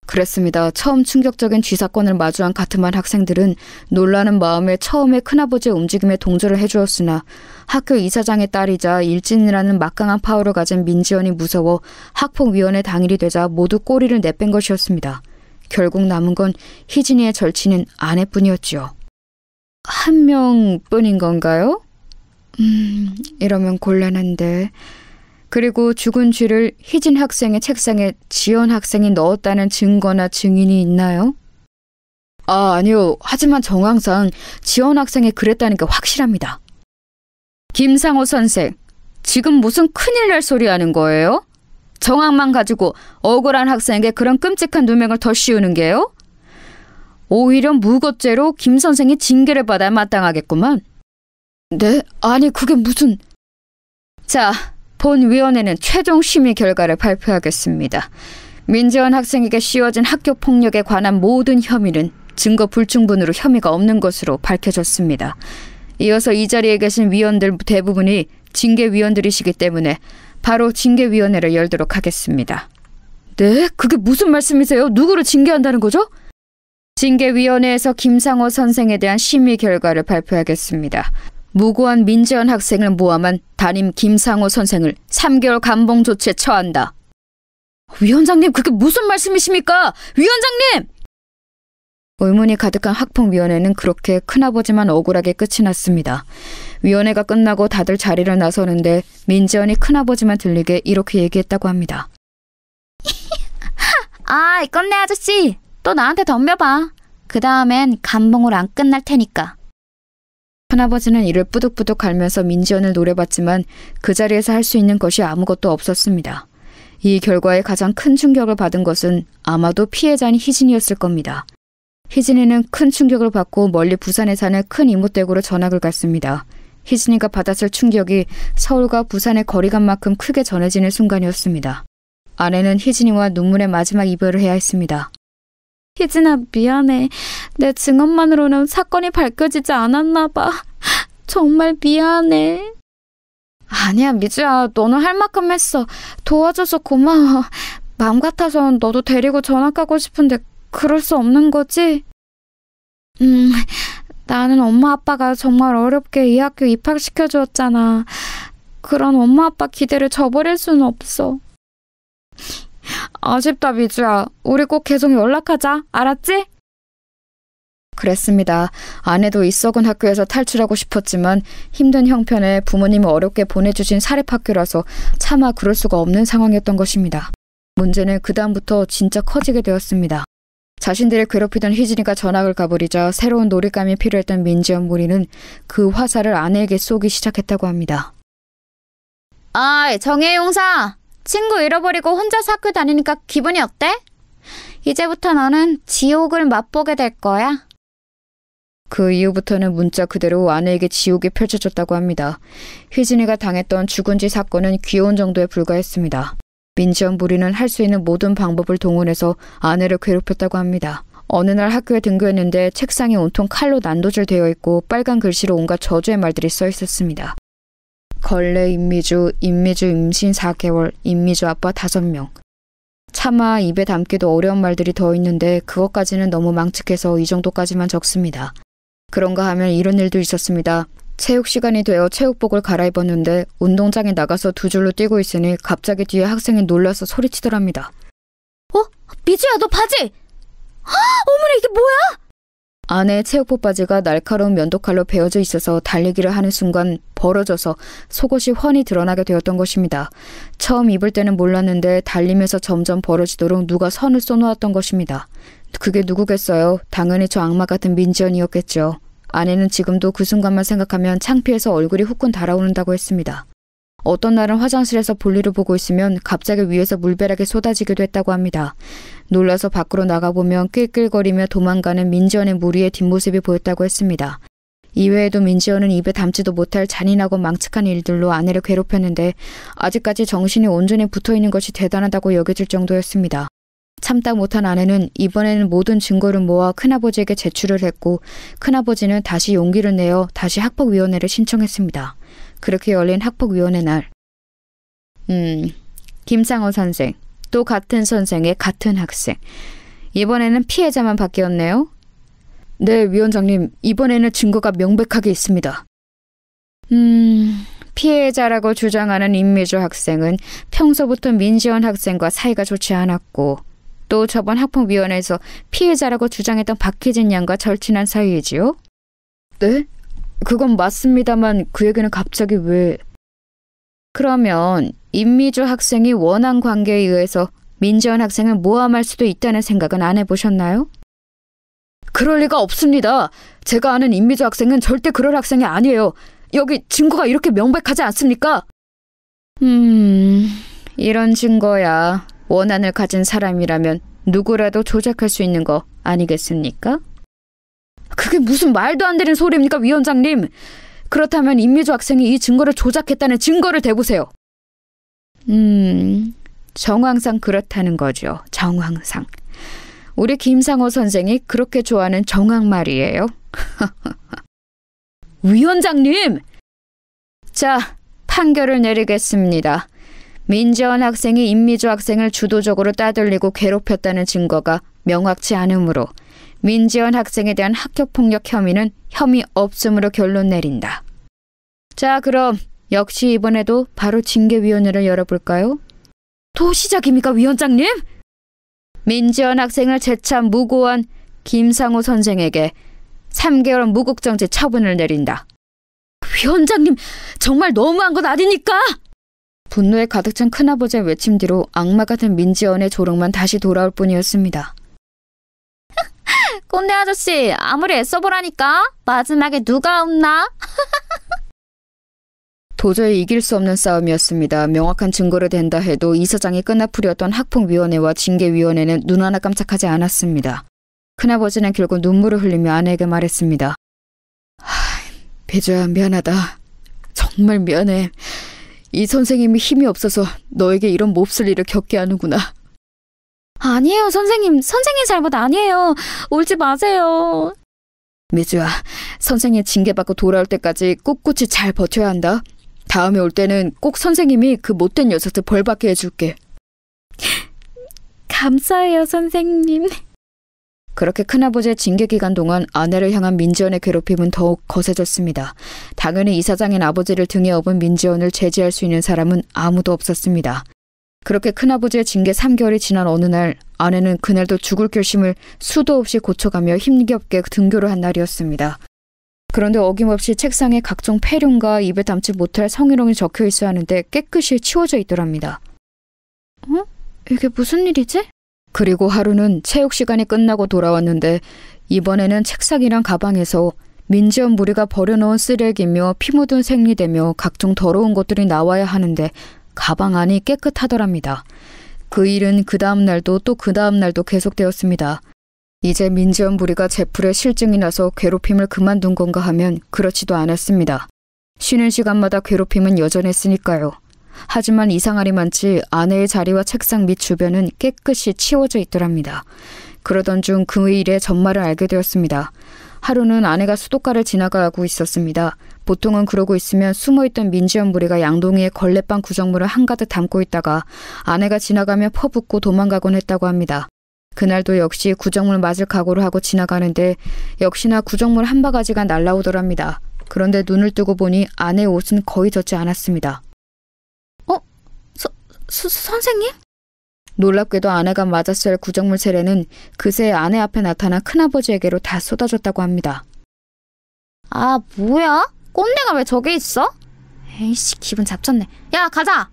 그랬습니다. 처음 충격적인 쥐사건을 마주한 같은 학생들은 놀라는 마음에 처음에 큰아버지의 움직임에 동조를 해주었으나 학교 이사장의 딸이자 일진이라는 막강한 파워를 가진 민지연이 무서워 학폭위원회 당일이 되자 모두 꼬리를 내뺀 것이었습니다. 결국 남은 건 희진이의 절친인 아내뿐이었지요. 한 명뿐인 건가요? 이러면 곤란한데... 그리고 죽은 쥐를 희진 학생의 책상에 지연 학생이 넣었다는 증거나 증인이 있나요? 아니요. 하지만 정황상 지연 학생이 그랬다는 게 확실합니다. 김상호 선생, 지금 무슨 큰일 날 소리 하는 거예요? 정황만 가지고 억울한 학생에게 그런 끔찍한 누명을 더 씌우는 게요? 오히려 무고죄로 김 선생이 징계를 받아야 마땅하겠구만. 네? 아니 그게 무슨... 자... 본위원회는 최종 심의 결과를 발표하겠습니다. 민지연 학생에게 씌워진 학교 폭력에 관한 모든 혐의는 증거 불충분으로 혐의가 없는 것으로 밝혀졌습니다. 이어서 이 자리에 계신 위원들 대부분이 징계위원들이시기 때문에 바로 징계위원회를 열도록 하겠습니다. 네? 그게 무슨 말씀이세요? 누구를 징계한다는 거죠? 징계위원회에서 김상호 선생에 대한 심의 결과를 발표하겠습니다. 무고한 민지연 학생을 모함한 담임 김상호 선생을 3개월 감봉 조치에 처한다. 위원장님, 그게 무슨 말씀이십니까? 위원장님! 의문이 가득한 학폭위원회는 그렇게 큰아버지만 억울하게 끝이 났습니다. 위원회가 끝나고 다들 자리를 나서는데 민지연이 큰아버지만 들리게 이렇게 얘기했다고 합니다. 이건네 아저씨, 또 나한테 덤벼봐. 그 다음엔 감봉으로 안 끝날 테니까. 큰아버지는 이를 뿌득뿌득 갈면서 민지연을 노려봤지만 그 자리에서 할 수 있는 것이 아무것도 없었습니다. 이 결과에 가장 큰 충격을 받은 것은 아마도 피해자인 희진이었을 겁니다. 희진이는 큰 충격을 받고 멀리 부산에 사는 큰 이모 댁으로 전학을 갔습니다. 희진이가 받았을 충격이 서울과 부산의 거리감만큼 크게 전해지는 순간이었습니다. 아내는 희진이와 눈물의 마지막 이별을 해야 했습니다. 희진아, 미안해. 내 증언만으로는 사건이 밝혀지지 않았나 봐. 정말 미안해. 아니야, 미주야. 너는 할 만큼 했어. 도와줘서 고마워. 마음 같아선 너도 데리고 전학 가고 싶은데 그럴 수 없는 거지? 나는 엄마 아빠가 정말 어렵게 이 학교 입학시켜주었잖아. 그런 엄마 아빠 기대를 저버릴 수는 없어. 아쉽다, 미주야. 우리 꼭 계속 연락하자. 알았지? 그랬습니다. 아내도 이 썩은 학교에서 탈출하고 싶었지만 힘든 형편에 부모님이 어렵게 보내주신 사립학교라서 차마 그럴 수가 없는 상황이었던 것입니다. 문제는 그 다음부터 진짜 커지게 되었습니다. 자신들을 괴롭히던 희진이가 전학을 가버리자 새로운 놀잇감이 필요했던 민지연 무리는 그 화살을 아내에게 쏘기 시작했다고 합니다. 정혜 용사. 친구 잃어버리고 혼자서 학교 다니니까 기분이 어때? 이제부터 너는 지옥을 맛보게 될 거야. 그 이후부터는 문자 그대로 아내에게 지옥이 펼쳐졌다고 합니다. 희진이가 당했던 죽은지 사건은 귀여운 정도에 불과했습니다. 민지연 무리는 할 수 있는 모든 방법을 동원해서 아내를 괴롭혔다고 합니다. 어느 날 학교에 등교했는데 책상이 온통 칼로 난도질되어 있고 빨간 글씨로 온갖 저주의 말들이 써 있었습니다. 걸레 임미주 임신 4개월, 임미주 아빠 5명. 차마 입에 담기도 어려운 말들이 더 있는데 그것까지는 너무 망측해서 이 정도까지만 적습니다. 그런가 하면 이런 일도 있었습니다. 체육 시간이 되어 체육복을 갈아입었는데 운동장에 나가서 두 줄로 뛰고 있으니 갑자기 뒤에 학생이 놀라서 소리치더랍니다. 미주야, 너 바지! 어머나, 이게 뭐야? 아내의 체육복 바지가 날카로운 면도칼로 베어져 있어서 달리기를 하는 순간 벌어져서 속옷이 훤히 드러나게 되었던 것입니다. 처음 입을 때는 몰랐는데 달리면서 점점 벌어지도록 누가 선을 쏘놓았던 것입니다. 그게 누구겠어요? 당연히 저 악마 같은 민지연이었겠죠. 아내는 지금도 그 순간만 생각하면 창피해서 얼굴이 후끈 달아오른다고 했습니다. 어떤 날은 화장실에서 볼일을 보고 있으면 갑자기 위에서 물벼락이 쏟아지기도 했다고 합니다. 놀라서 밖으로 나가보면 낄낄거리며 도망가는 민지연의 무리의 뒷모습이 보였다고 했습니다. 이외에도 민지연은 입에 담지도 못할 잔인하고 망측한 일들로 아내를 괴롭혔는데 아직까지 정신이 온전히 붙어있는 것이 대단하다고 여겨질 정도였습니다. 참다 못한 아내는 이번에는 모든 증거를 모아 큰아버지에게 제출을 했고 큰아버지는 다시 용기를 내어 다시 학폭위원회를 신청했습니다. 그렇게 열린 학폭위원회 날. 김상호 선생, 또 같은 선생의 같은 학생. 이번에는 피해자만 바뀌었네요. 네, 위원장님. 이번에는 증거가 명백하게 있습니다. 피해자라고 주장하는 임미주 학생은 평소부터 민지연 학생과 사이가 좋지 않았고 또 저번 학폭위원회에서 피해자라고 주장했던 박희진 양과 절친한 사이이지요? 네? 그건 맞습니다만 그 얘기는 갑자기 왜... 그러면 임미주 학생이 원한 관계에 의해서 민지연 학생을 모함할 수도 있다는 생각은 안 해보셨나요? 그럴 리가 없습니다. 제가 아는 임미주 학생은 절대 그럴 학생이 아니에요. 여기 증거가 이렇게 명백하지 않습니까? 이런 증거야 원한을 가진 사람이라면 누구라도 조작할 수 있는 거 아니겠습니까? 그게 무슨 말도 안 되는 소리입니까, 위원장님? 그렇다면 임미주 학생이 이 증거를 조작했다는 증거를 대보세요. 정황상 그렇다는 거죠. 정황상. 우리 김상호 선생이 그렇게 좋아하는 정황 말이에요. 위원장님! 자, 판결을 내리겠습니다. 민지연 학생이 임미주 학생을 주도적으로 따돌리고 괴롭혔다는 증거가 명확치 않으므로 민지연 학생에 대한 학교폭력 혐의는 혐의 없음으로 결론 내린다. 자, 그럼 역시 이번에도 바로 징계위원회를 열어볼까요? 또 시작입니까, 위원장님? 민지연 학생을 재차 무고한 김상호 선생에게 3개월 무국정지 처분을 내린다. 위원장님, 정말 너무한 건 아니니까! 분노에 가득 찬 큰아버지의 외침 뒤로 악마 같은 민지연의 조롱만 다시 돌아올 뿐이었습니다. 꼰대 아저씨, 아무리 애써보라니까. 마지막에 누가 없나? 도저히 이길 수 없는 싸움이었습니다. 명확한 증거를 댄다 해도 이사장이 끈앞풀이었던 학폭위원회와 징계위원회는 눈 하나 깜짝하지 않았습니다. 큰아버지는 결국 눈물을 흘리며 아내에게 말했습니다. 배주야, 미안하다. 정말 미안해. 이 선생님이 힘이 없어서 너에게 이런 몹쓸 일을 겪게 하는구나. 아니에요, 선생님. 선생님 잘못 아니에요. 울지 마세요. 미주야, 선생님 징계받고 돌아올 때까지 꿋꿋이 잘 버텨야 한다. 다음에 올 때는 꼭 선생님이 그 못된 녀석들 벌받게 해줄게. 감사해요, 선생님. 그렇게 큰아버지의 징계 기간 동안 아내를 향한 민지연의 괴롭힘은 더욱 거세졌습니다. 당연히 이사장인 아버지를 등에 업은 민지연을 제지할 수 있는 사람은 아무도 없었습니다. 그렇게 큰아버지의 징계 3개월이 지난 어느 날, 아내는 그날도 죽을 결심을 수도 없이 고쳐가며 힘겹게 등교를 한 날이었습니다. 그런데 어김없이 책상에 각종 폐륜과 입에 담지 못할 성희롱이 적혀 있어야 하는데 깨끗이 치워져 있더랍니다. 이게 무슨 일이지? 그리고 하루는 체육 시간이 끝나고 돌아왔는데 이번에는 책상이랑 가방에서 민지연 무리가 버려놓은 쓰레기며 피 묻은 생리대며 각종 더러운 것들이 나와야 하는데 가방 안이 깨끗하더랍니다. 그 일은 그 다음 날도 또 그 다음 날도 계속되었습니다. 이제 민지연 무리가 제풀에 실증이 나서 괴롭힘을 그만둔 건가 하면 그렇지도 않았습니다. 쉬는 시간마다 괴롭힘은 여전했으니까요. 하지만 이상하리만치 아내의 자리와 책상 밑 주변은 깨끗이 치워져 있더랍니다. 그러던 중 그 일의 전말을 알게 되었습니다. 하루는 아내가 수도가를 지나가고 있었습니다. 보통은 그러고 있으면 숨어있던 민지연 무리가 양동이에 걸레빵 구정물을 한가득 담고 있다가 아내가 지나가며 퍼붓고 도망가곤 했다고 합니다. 그날도 역시 구정물 맞을 각오를 하고 지나가는데 역시나 구정물 한 바가지가 날라오더랍니다. 그런데 눈을 뜨고 보니 아내의 옷은 거의 젖지 않았습니다. 선생님? 놀랍게도 아내가 맞았어야 할 구정물 세례는 그새 아내 앞에 나타난 큰아버지에게로 다 쏟아졌다고 합니다. 아, 뭐야? 꼰대가 왜 저기 있어? 에이씨, 기분 잡쳤네. 야, 가자!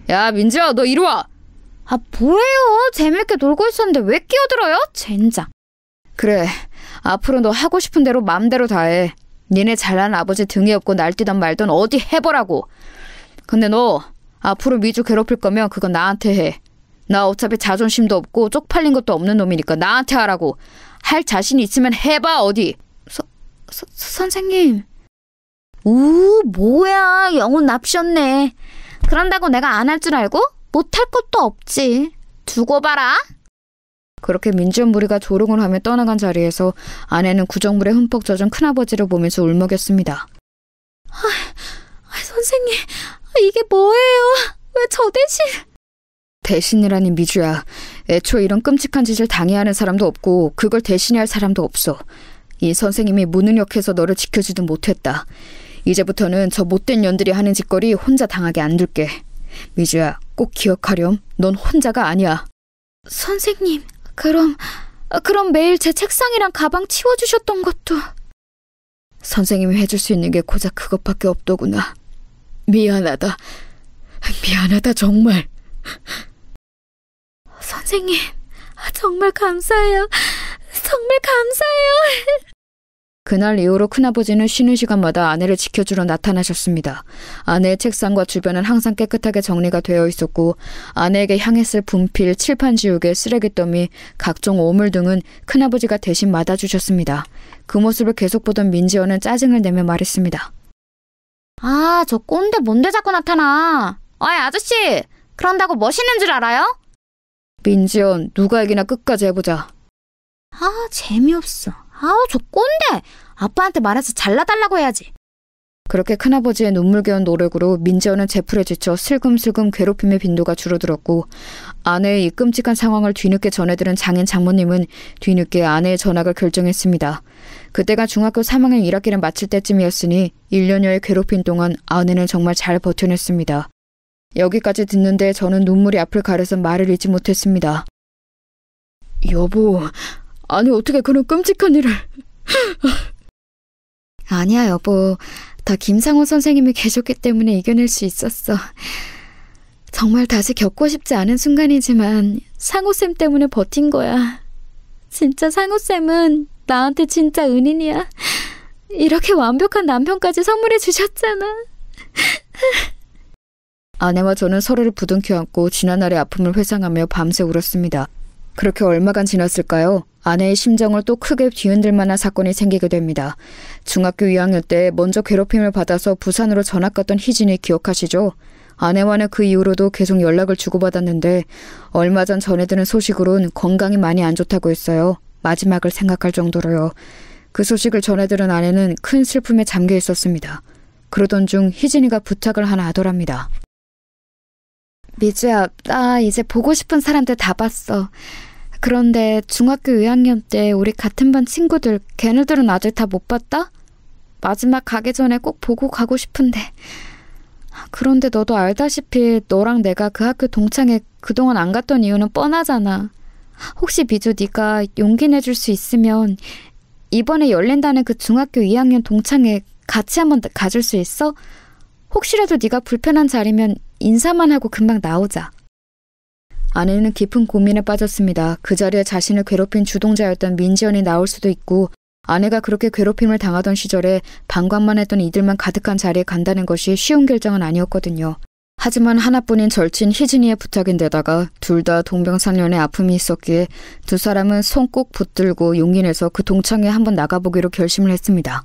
야, 민지야, 너 이리 와! 아, 뭐예요? 재밌게 놀고 있었는데 왜 끼어들어요? 젠장. 그래, 앞으로 너 하고 싶은 대로 맘대로 다 해. 니네 잘난 아버지 등에 업고 날뛰던 말던 어디 해보라고. 근데 너 앞으로 미주 괴롭힐 거면 그건 나한테 해. 나 어차피 자존심도 없고 쪽팔린 것도 없는 놈이니까 나한테 하라고. 할 자신 있으면 해봐, 어디. 선생님. 뭐야, 영혼 납셨네. 그런다고 내가 안 할 줄 알고? 못할 것도 없지. 두고 봐라. 그렇게 민지연 무리가 조롱을 하며 떠나간 자리에서 아내는 구정물에 흠뻑 젖은 큰아버지를 보면서 울먹였습니다. 선생님, 이게 뭐예요? 왜 저 대신? 대신이라니 미주야. 애초에 이런 끔찍한 짓을 당해야 하는 사람도 없고 그걸 대신해야 할 사람도 없어. 이 선생님이 무능력해서 너를 지켜주든 못했다. 이제부터는 저 못된 년들이 하는 짓거리 혼자 당하게 안 둘게. 미주야, 꼭 기억하렴. 넌 혼자가 아니야. 선생님, 그럼 매일 제 책상이랑 가방 치워주셨던 것도. 선생님이 해줄 수 있는 게 고작 그것밖에 없더구나. 미안하다. 미안하다, 정말. 선생님, 정말 감사해요. 정말 감사해요. 그날 이후로 큰아버지는 쉬는 시간마다 아내를 지켜주러 나타나셨습니다. 아내의 책상과 주변은 항상 깨끗하게 정리가 되어 있었고 아내에게 향했을 분필, 칠판 지우개, 쓰레기 더미, 각종 오물 등은 큰아버지가 대신 맡아주셨습니다. 그 모습을 계속 보던 민지연은 짜증을 내며 말했습니다. 아, 저 꼰대 뭔데 자꾸 나타나. 어이, 아저씨, 그런다고 멋있는 줄 알아요? 민지연, 누가 이기나 끝까지 해보자. 아, 재미없어. 아우, 저 꼰대! 아빠한테 말해서 잘라달라고 해야지. 그렇게 큰아버지의 눈물겨운 노력으로 민지연은 제풀에 지쳐 슬금슬금 괴롭힘의 빈도가 줄어들었고 아내의 이 끔찍한 상황을 뒤늦게 전해들은 장인 장모님은 뒤늦게 아내의 전학을 결정했습니다. 그때가 중학교 3학년 1학기를 마칠 때쯤이었으니 1년여의 괴롭힘 동안 아내는 정말 잘 버텨냈습니다. 여기까지 듣는데 저는 눈물이 앞을 가려서 말을 잇지 못했습니다. 여보, 아니 어떻게 그런 끔찍한 일을... 아니야, 여보. 다 김상호 선생님이 계셨기 때문에 이겨낼 수 있었어. 정말 다시 겪고 싶지 않은 순간이지만 상호쌤 때문에 버틴 거야. 진짜 상호쌤은 나한테 진짜 은인이야. 이렇게 완벽한 남편까지 선물해 주셨잖아. 아내와 저는 서로를 부둥켜 안고 지난날의 아픔을 회상하며 밤새 울었습니다. 그렇게 얼마간 지났을까요? 아내의 심정을 또 크게 뒤흔들 만한 사건이 생기게 됩니다. 중학교 2학년 때 먼저 괴롭힘을 받아서 부산으로 전학 갔던 희진이 기억하시죠? 아내와는 그 이후로도 계속 연락을 주고받았는데 얼마 전 전해드는 소식으론 건강이 많이 안 좋다고 했어요. 마지막을 생각할 정도로요. 그 소식을 전해들은 아내는 큰 슬픔에 잠겨 있었습니다. 그러던 중 희진이가 부탁을 하나 하더랍니다. 미주야, 나 이제 보고 싶은 사람들 다 봤어. 그런데 중학교 2학년 때 우리 같은 반 친구들 걔네들은 아직 다 못 봤다? 마지막 가기 전에 꼭 보고 가고 싶은데. 그런데 너도 알다시피 너랑 내가 그 학교 동창회 그동안 안 갔던 이유는 뻔하잖아. 혹시 미주 네가 용기 내줄 수 있으면 이번에 열린다는 그 중학교 2학년 동창회 같이 한번 가줄 수 있어? 혹시라도 네가 불편한 자리면 인사만 하고 금방 나오자. 아내는 깊은 고민에 빠졌습니다. 그 자리에 자신을 괴롭힌 주동자였던 민지연이 나올 수도 있고 아내가 그렇게 괴롭힘을 당하던 시절에 방관만 했던 이들만 가득한 자리에 간다는 것이 쉬운 결정은 아니었거든요. 하지만 하나뿐인 절친 희진이의 부탁인데다가 둘 다 동병상련의 아픔이 있었기에 두 사람은 손 꼭 붙들고 용기 내서 그 동창회에 한번 나가보기로 결심을 했습니다.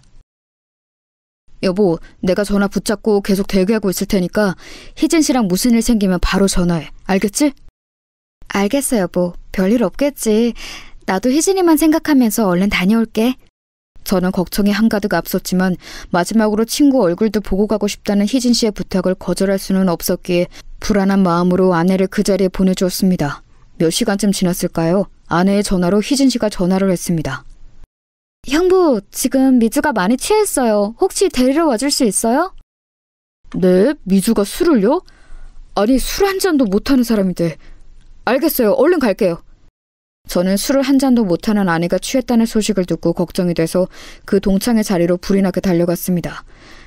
여보, 내가 전화 붙잡고 계속 대기하고 있을 테니까 희진 씨랑 무슨 일 생기면 바로 전화해. 알겠지? 알겠어, 여보. 별일 없겠지. 나도 희진이만 생각하면서 얼른 다녀올게. 저는 걱정이 한가득 앞섰지만 마지막으로 친구 얼굴도 보고 가고 싶다는 희진 씨의 부탁을 거절할 수는 없었기에 불안한 마음으로 아내를 그 자리에 보내주었습니다. 몇 시간쯤 지났을까요? 아내의 전화로 희진 씨가 전화를 했습니다. 형부, 지금 미주가 많이 취했어요. 혹시 데리러 와줄 수 있어요? 네? 미주가 술을요? 아니, 술 한 잔도 못하는 사람인데. 알겠어요. 얼른 갈게요. 저는 술을 한 잔도 못하는 아내가 취했다는 소식을 듣고 걱정이 돼서 그 동창회 자리로 불이 나게 달려갔습니다.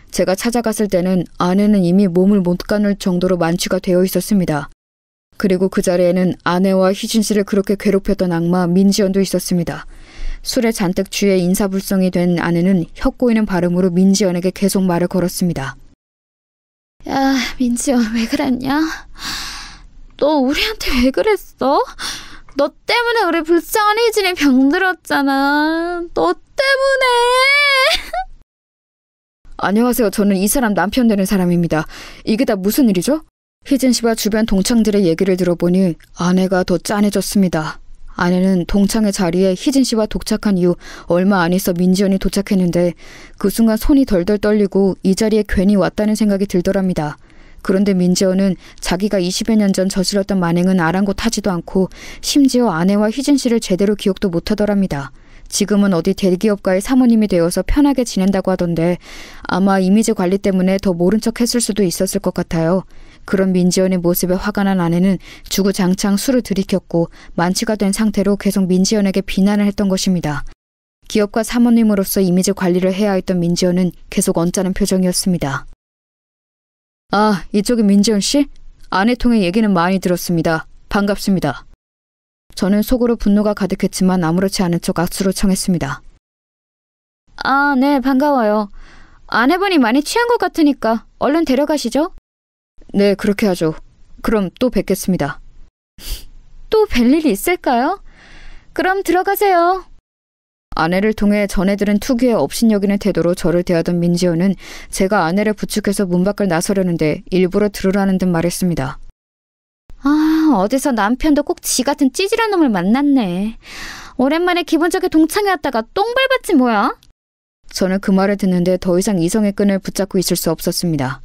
제가 찾아갔을 때는 아내는 이미 몸을 못 가눌 정도로 만취가 되어 있었습니다. 그리고 그 자리에는 아내와 희진 씨를 그렇게 괴롭혔던 악마 민지연도 있었습니다. 술에 잔뜩 취해 인사불성이 된 아내는 혀 꼬이는 발음으로 민지연에게 계속 말을 걸었습니다. 야, 민지연 왜 그랬냐? 너 우리한테 왜 그랬어? 너 때문에 우리 불쌍한 희진이 병들었잖아. 너 때문에. 안녕하세요. 저는 이 사람 남편 되는 사람입니다. 이게 다 무슨 일이죠? 희진 씨와 주변 동창들의 얘기를 들어보니 아내가 더 짠해졌습니다. 아내는 동창회 자리에 희진 씨와 독착한 이후 얼마 안 있어 민지연이 도착했는데 그 순간 손이 덜덜 떨리고 이 자리에 괜히 왔다는 생각이 들더랍니다. 그런데 민지연은 자기가 20여 년 전 저질렀던 만행은 아랑곳하지도 않고 심지어 아내와 희진 씨를 제대로 기억도 못하더랍니다. 지금은 어디 대기업가의 사모님이 되어서 편하게 지낸다고 하던데 아마 이미지 관리 때문에 더 모른 척 했을 수도 있었을 것 같아요. 그런 민지연의 모습에 화가 난 아내는 주구장창 술을 들이켰고 만취가 된 상태로 계속 민지연에게 비난을 했던 것입니다. 기업가 사모님으로서 이미지 관리를 해야 했던 민지연은 계속 언짢은 표정이었습니다. 아, 이쪽이 민지연 씨? 아내 통해 얘기는 많이 들었습니다. 반갑습니다. 저는 속으로 분노가 가득했지만 아무렇지 않은 척 악수를 청했습니다. 아, 네, 반가워요. 아내분이 많이 취한 것 같으니까 얼른 데려가시죠. 네, 그렇게 하죠. 그럼 또 뵙겠습니다. 또 뵐 일이 있을까요? 그럼 들어가세요. 아내를 통해 전해들은 특유의 업신여기는 태도로 저를 대하던 민지연은 제가 아내를 부축해서 문 밖을 나서려는데 일부러 들으라는 듯 말했습니다. 아, 어디서 남편도 꼭 지 같은 찌질한 놈을 만났네. 오랜만에 기분 좋게 동창회 왔다가 똥 밟았지 뭐야? 저는 그 말을 듣는데 더 이상 이성의 끈을 붙잡고 있을 수 없었습니다.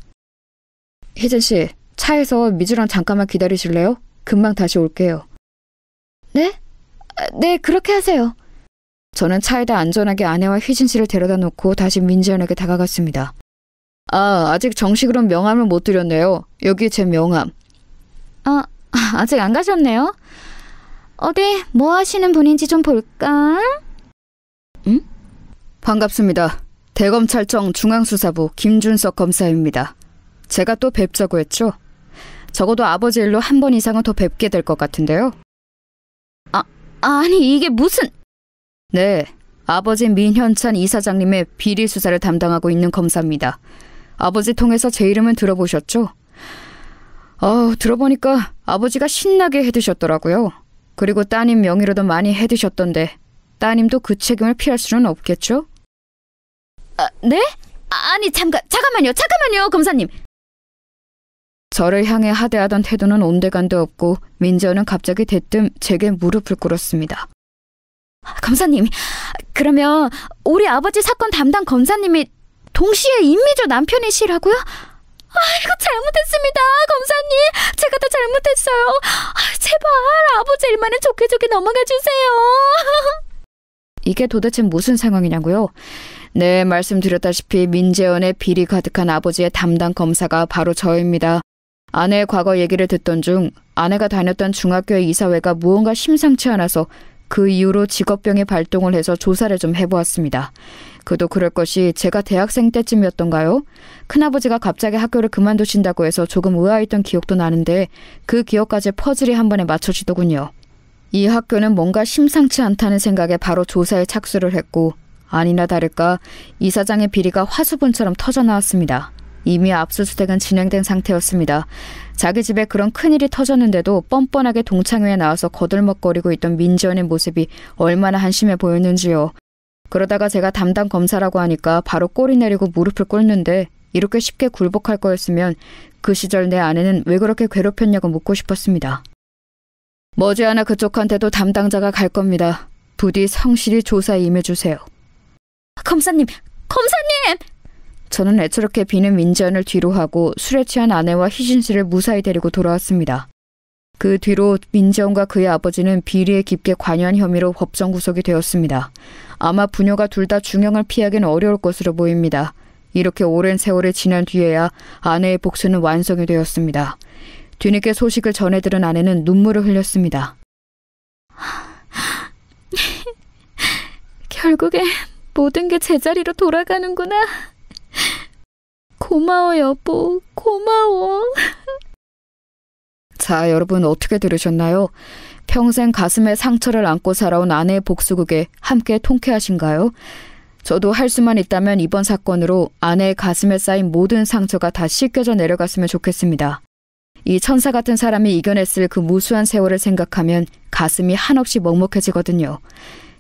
희진 씨, 차에서 미주랑 잠깐만 기다리실래요? 금방 다시 올게요. 네? 네, 그렇게 하세요. 저는 차에다 안전하게 아내와 희진 씨를 데려다 놓고 다시 민지연에게 다가갔습니다. 아, 아직 정식으로 명함을 못 드렸네요. 여기 제 명함. 아, 아직 안 가셨네요. 어디 뭐 하시는 분인지 좀 볼까? 응? 반갑습니다. 대검찰청 중앙수사부 김준석 검사입니다. 제가 또 뵙자고 했죠? 적어도 아버지 일로 한 번 이상은 더 뵙게 될 것 같은데요. 아니 이게 무슨... 네, 아버지 민현찬 이사장님의 비리 수사를 담당하고 있는 검사입니다. 아버지 통해서 제 이름은 들어보셨죠? 들어보니까 아버지가 신나게 해드셨더라고요. 그리고 따님 명의로도 많이 해드셨던데 따님도 그 책임을 피할 수는 없겠죠? 네? 아니 잠깐만요 검사님. 저를 향해 하대하던 태도는 온데간데 없고 민지연은 갑자기 대뜸 제게 무릎을 꿇었습니다. 검사님, 그러면 우리 아버지 사건 담당 검사님이 동시에 임미주 남편이시라고요? 아이고, 잘못했습니다. 검사님, 제가 더 잘못했어요. 제발 아버지 일만은 좋게 넘어가 주세요. 이게 도대체 무슨 상황이냐고요? 네, 말씀드렸다시피 민재원의 비리 가득한 아버지의 담당 검사가 바로 저입니다. 아내의 과거 얘기를 듣던 중 아내가 다녔던 중학교의 이사회가 무언가 심상치 않아서 그 이후로 직업병이 발동을 해서 조사를 좀 해보았습니다. 그도 그럴 것이 제가 대학생 때쯤이었던가요? 큰아버지가 갑자기 학교를 그만두신다고 해서 조금 의아했던 기억도 나는데 그 기억까지 퍼즐이 한 번에 맞춰지더군요. 이 학교는 뭔가 심상치 않다는 생각에 바로 조사에 착수를 했고 아니나 다를까 이사장의 비리가 화수분처럼 터져나왔습니다. 이미 압수수색은 진행된 상태였습니다. 자기 집에 그런 큰일이 터졌는데도 뻔뻔하게 동창회에 나와서 거들먹거리고 있던 민지연의 모습이 얼마나 한심해 보였는지요. 그러다가 제가 담당 검사라고 하니까 바로 꼬리 내리고 무릎을 꿇는데 이렇게 쉽게 굴복할 거였으면 그 시절 내 아내는 왜 그렇게 괴롭혔냐고 묻고 싶었습니다. 머지않아 그쪽한테도 담당자가 갈 겁니다. 부디 성실히 조사에 임해주세요. 검사님! 저는 애처롭게 비는 민지연을 뒤로 하고 술에 취한 아내와 희진 씨를 무사히 데리고 돌아왔습니다. 그 뒤로 민지연과 그의 아버지는 비리에 깊게 관여한 혐의로 법정 구속이 되었습니다. 아마 부녀가 둘 다 중형을 피하기는 어려울 것으로 보입니다. 이렇게 오랜 세월이 지난 뒤에야 아내의 복수는 완성이 되었습니다. 뒤늦게 소식을 전해 들은 아내는 눈물을 흘렸습니다. 결국에 모든 게 제자리로 돌아가는구나. 고마워, 여보. 고마워. 자, 여러분 어떻게 들으셨나요? 평생 가슴에 상처를 안고 살아온 아내의 복수극에 함께 통쾌하신가요? 저도 할 수만 있다면 이번 사건으로 아내의 가슴에 쌓인 모든 상처가 다 씻겨져 내려갔으면 좋겠습니다. 이 천사 같은 사람이 이겨냈을 그 무수한 세월을 생각하면 가슴이 한없이 먹먹해지거든요.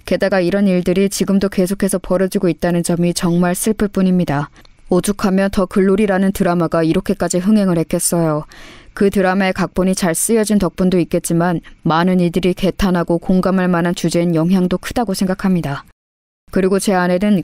게다가 이런 일들이 지금도 계속해서 벌어지고 있다는 점이 정말 슬플 뿐입니다. 오죽하면 더 글로리라는 드라마가 이렇게까지 흥행을 했겠어요. 그 드라마의 각본이 잘 쓰여진 덕분도 있겠지만 많은 이들이 개탄하고 공감할 만한 주제인 영향도 크다고 생각합니다. 그리고 제 아내는